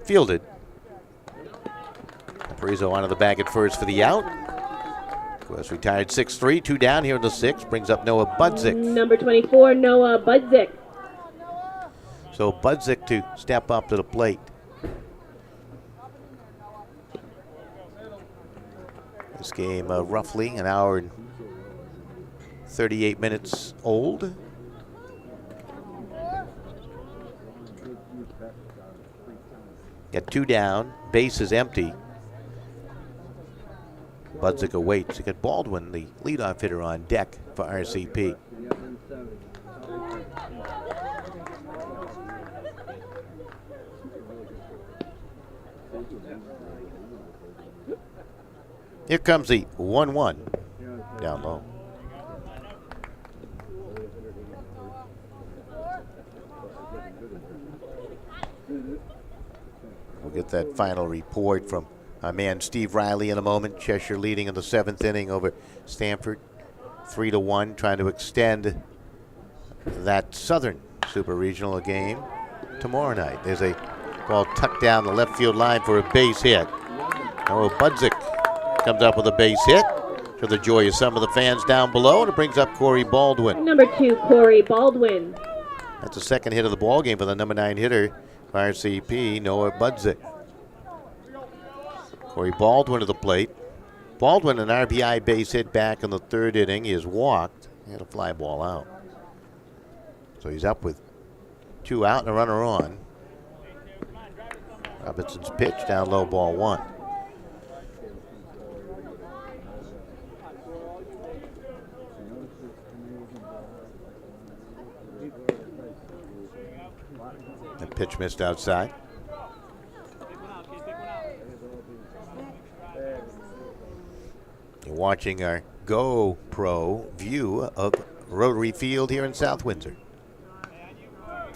Fielded. Aparizo onto the bag at first for the out. Was retired 6'3", 2 down here in the 6th. Brings up Noah Budzik. Number 24, Noah Budzik. So Budzik to step up to the plate. This game roughly an hour and 38 minutes old. Got 2 down, base is empty. Budzik awaits. You got Baldwin, the leadoff hitter, on deck for RCP. Here comes the 1-1 down low. We'll get that final report from our man Steve Riley in a moment. Cheshire leading in the 7th inning over Stanford, 3-1, trying to extend that Southern Super Regional game tomorrow night. There's a ball tucked down the left field line for a base hit. Noah Budzik comes up with a base hit to the joy of some of the fans down below, and it brings up Corey Baldwin. Number 2, Corey Baldwin. That's the second hit of the ball game for the number 9 hitter, RCP, Noah Budzik. Corey Baldwin to the plate. Baldwin, an RBI base hit back in the 3rd inning. He has walked. He had a fly ball out. So he's up with 2 out and a runner on. Robinson's pitch down low, ball 1. The pitch missed outside. You're watching our GoPro view of Rotary Field here in South Windsor.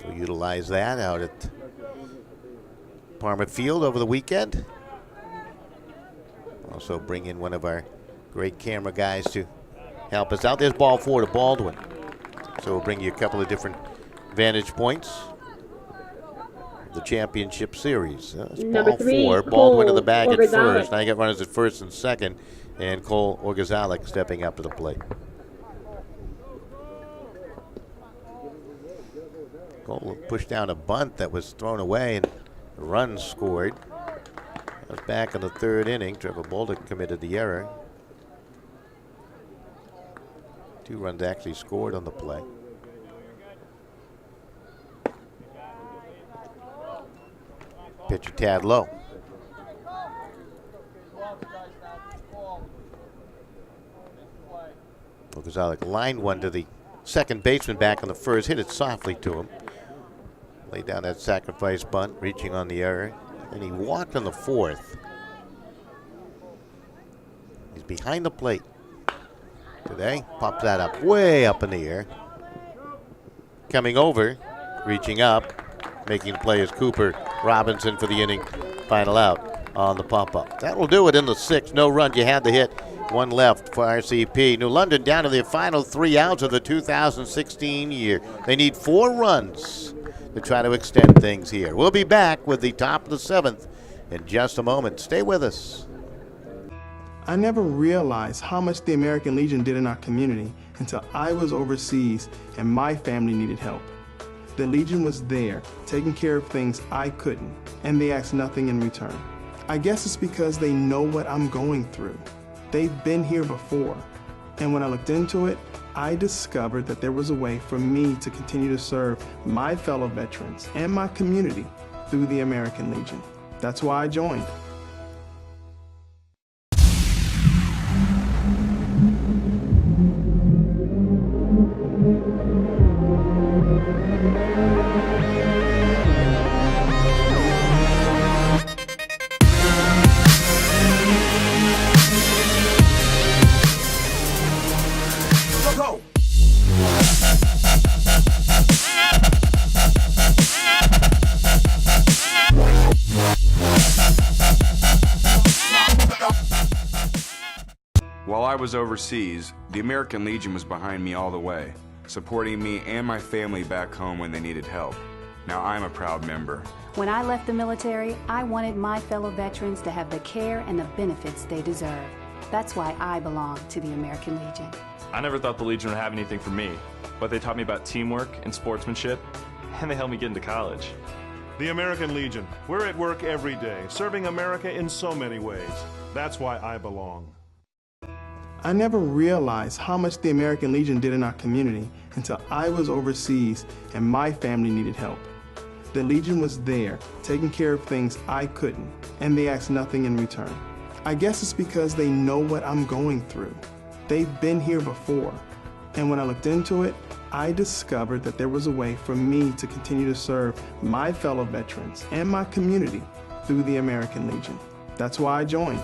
We'll utilize that out at Parma Field over the weekend. Also bring in one of our great camera guys to help us out. There's ball 4 to Baldwin. So we'll bring you a couple of different vantage points. The championship series. Number ball 3, 4. Baldwin to the Cole bag at Orgazalek. first. Now you got runners at first and second. And Cole Orgazalek stepping up to the plate. Cole pushed down a bunt that was thrown away and a run scored. That was back in the 3rd inning. Trevor Bolduc committed the error. 2 runs actually scored on the play. Pitch a tad low. Orgazalek lined one to the second baseman back on the first, hit it softly to him. Laid down that sacrifice bunt, reaching on the error. And he walked on the 4th. He's behind the plate today. Pops that up, way up in the air. Coming over, reaching up, making the play is Cooper Robinson for the inning. Final out on the pop-up. That will do it in the 6th. No run. You had the hit. 1 left for RCP. New London down to their final 3 outs of the 2016 year. They need 4 runs to try to extend things here. We'll be back with the top of the 7th in just a moment. Stay with us. I never realized how much the American Legion did in our community until I was overseas and my family needed help. The Legion was there, taking care of things I couldn't, and they asked nothing in return. I guess it's because they know what I'm going through. They've been here before, and when I looked into it, I discovered that there was a way for me to continue to serve my fellow veterans and my community through the American Legion. That's why I joined. While I was overseas, the American Legion was behind me all the way, supporting me and my family back home when they needed help. Now I'm a proud member. When I left the military, I wanted my fellow veterans to have the care and the benefits they deserve. That's why I belong to the American Legion. I never thought the Legion would have anything for me, but they taught me about teamwork and sportsmanship, and they helped me get into college. The American Legion. We're at work every day, serving America in so many ways. That's why I belong. I never realized how much the American Legion did in our community until I was overseas and my family needed help. The Legion was there, taking care of things I couldn't, and they asked nothing in return. I guess it's because they know what I'm going through. They've been here before, and when I looked into it, I discovered that there was a way for me to continue to serve my fellow veterans and my community through the American Legion. That's why I joined.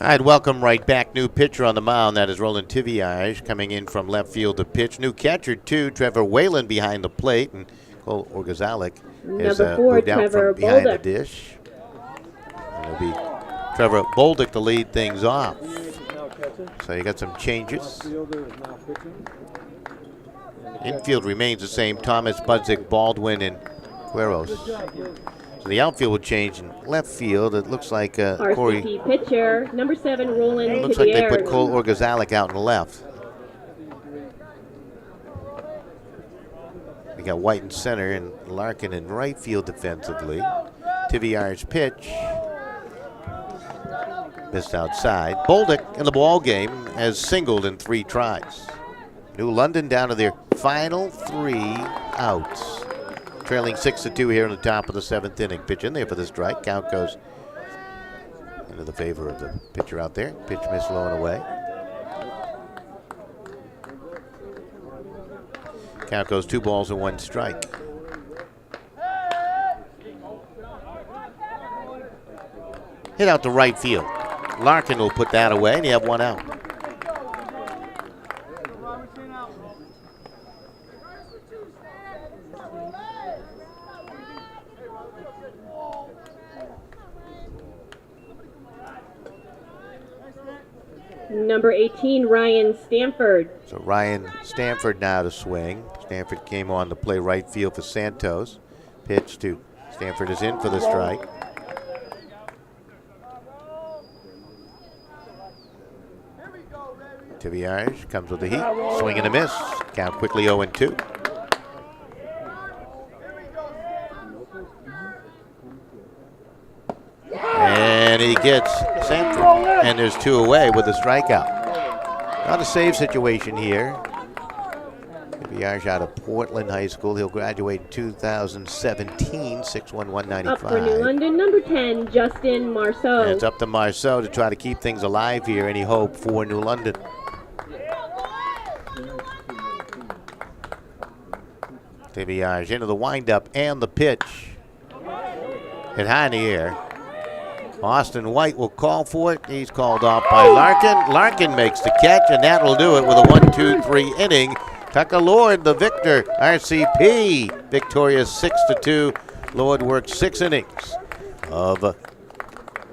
I'd welcome right back. New pitcher on the mound. That is Roland Tiviage coming in from left field to pitch. New catcher, too. Trevor Whalen behind the plate. And Cole Orgazalik is moved out from behind the dish. And it'll be Trevor Bolduc to lead things off. So you got some changes. Infield remains the same. Thomas, Budzik, Baldwin, and Quiros. So the outfield will change in left field. It looks like Corey. RCP pitcher, number 7, Roland. It looks like they put Cole Orgazalik out in the left. We got White in center and Larkin in right field defensively. Tiviar's pitch missed outside. Bolduc in the ball game has singled in 3 tries. New London down to their final 3 outs. Trailing 6-2 here in the top of the 7th inning. Pitch in there for the strike. Count goes into the favor of the pitcher out there. Pitch missed low and away. Count goes 2 balls and 1 strike. Hit out to right field. Larkin will put that away, and you have 1 out. Number 18, Ryan Stanford. So Ryan Stanford now to swing. Stanford came on to play right field for Santos. Pitch to Stanford is in for the strike. Tiviage comes with the heat. Swing and a miss. Count quickly 0-2. And he gets Sanford. And there's 2 away with a strikeout. Not a save situation here. Tiviage out of Portland High School. He'll graduate in 2017, 6'1", 195. Up for New London, number 10, Justin Marceau. And it's up to Marceau to try to keep things alive here. Any hope for New London? Tiviage into the windup and the pitch. Hit high in the air. Austin White will call for it. He's called off by Larkin. Larkin makes the catch, and that will do it with a 1-2-3 inning. Tucker Lord, the victor. RCP victorious 6-2. Lord worked 6 innings of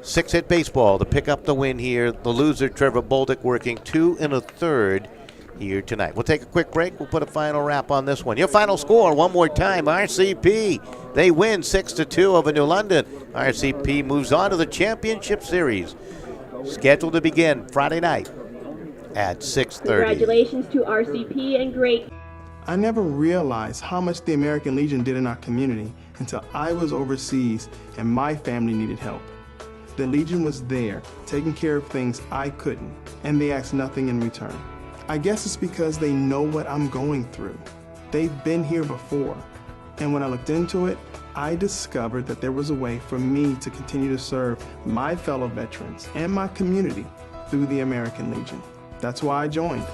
6-hit baseball to pick up the win here. The loser, Trevor Bolduc, working 2 1/3 here tonight. We'll take a quick break. We'll put a final wrap on this one. Your final score one more time. RCP, they win 6-2 over New London. RCP moves on to the championship series, scheduled to begin Friday night at 6:30. Congratulations to RCP and great. I never realized how much the American Legion did in our community until I was overseas and my family needed help. The Legion was there, taking care of things I couldn't, and they asked nothing in return. I guess it's because they know what I'm going through. They've been here before, and when I looked into it, I discovered that there was a way for me to continue to serve my fellow veterans and my community through the American Legion. That's why I joined.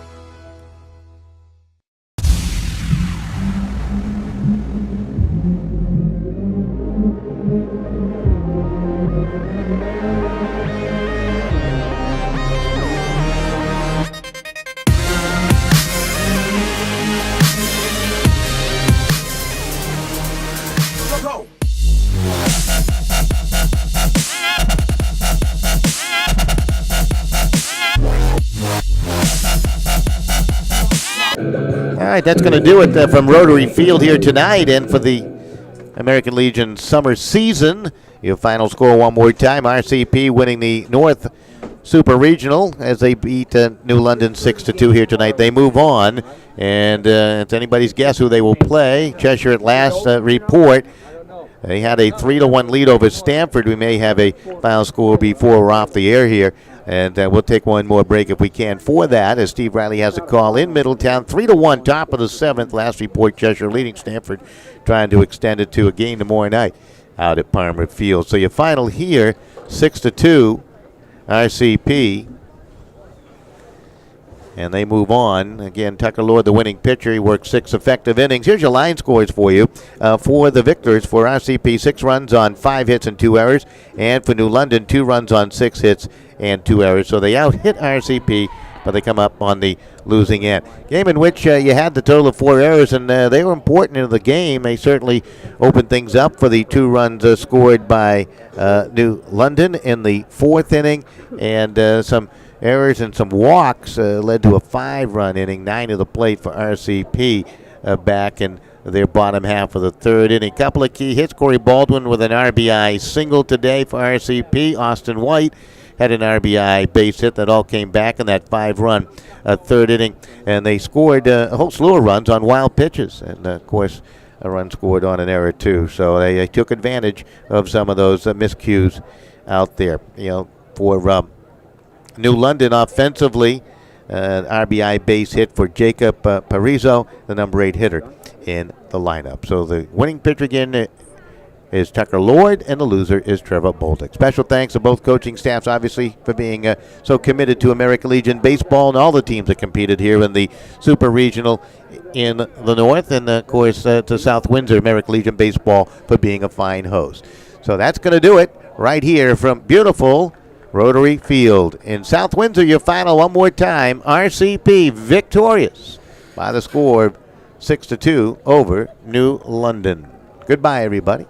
All right, that's going to do it from Rotary Field here tonight and for the American Legion summer season. Your final score one more time, RCP winning the North Super Regional as they beat New London 6-2 here tonight. They move on, and it's anybody's guess who they will play. Cheshire at last report. They had a 3-1 lead over Stamford. We may have a final score before we're off the air here. And we'll take one more break if we can for that, as Steve Riley has a call in Middletown. 3-1, top of the 7th. Last report, Cheshire leading Stamford, trying to extend it to a game tomorrow night out at Palmer Field. So your final here, 6-2, RCP. And they move on. Again, Tucker Lord, the winning pitcher. He worked 6 effective innings. Here's your line scores for you. For the victors, for RCP, 6 runs on 5 hits and 2 errors. And for New London, 2 runs on 6 hits and 2 errors. So they out-hit RCP, but they come up on the losing end. Game in which you had the total of 4 errors, and they were important in the game. They certainly opened things up for the 2 runs scored by New London in the 4th inning, and some errors and some walks led to a 5-run inning, 9 to the plate for RCP back in their bottom half of the 3rd inning. Couple of key hits. Corey Baldwin with an RBI single today for RCP. Austin White had an RBI base hit that all came back in that 5-run 3rd inning. And they scored a whole slew of runs on wild pitches. And, of course, a run scored on an error, too. So they took advantage of some of those miscues out there. For New London offensively, RBI base hit for Jacob Parizo, the number 8 hitter in the lineup. So the winning pitcher again is Tucker Lord, and the loser is Trevor Bolduc. Special thanks to both coaching staffs, obviously, for being so committed to American Legion Baseball and all the teams that competed here in the Super Regional in the North, and, of course, to South Windsor American Legion Baseball for being a fine host. So that's going to do it right here from beautiful Rotary Field in South Windsor. Your final one more time. RCP victorious by the score of 6-2 over New London. Goodbye, everybody.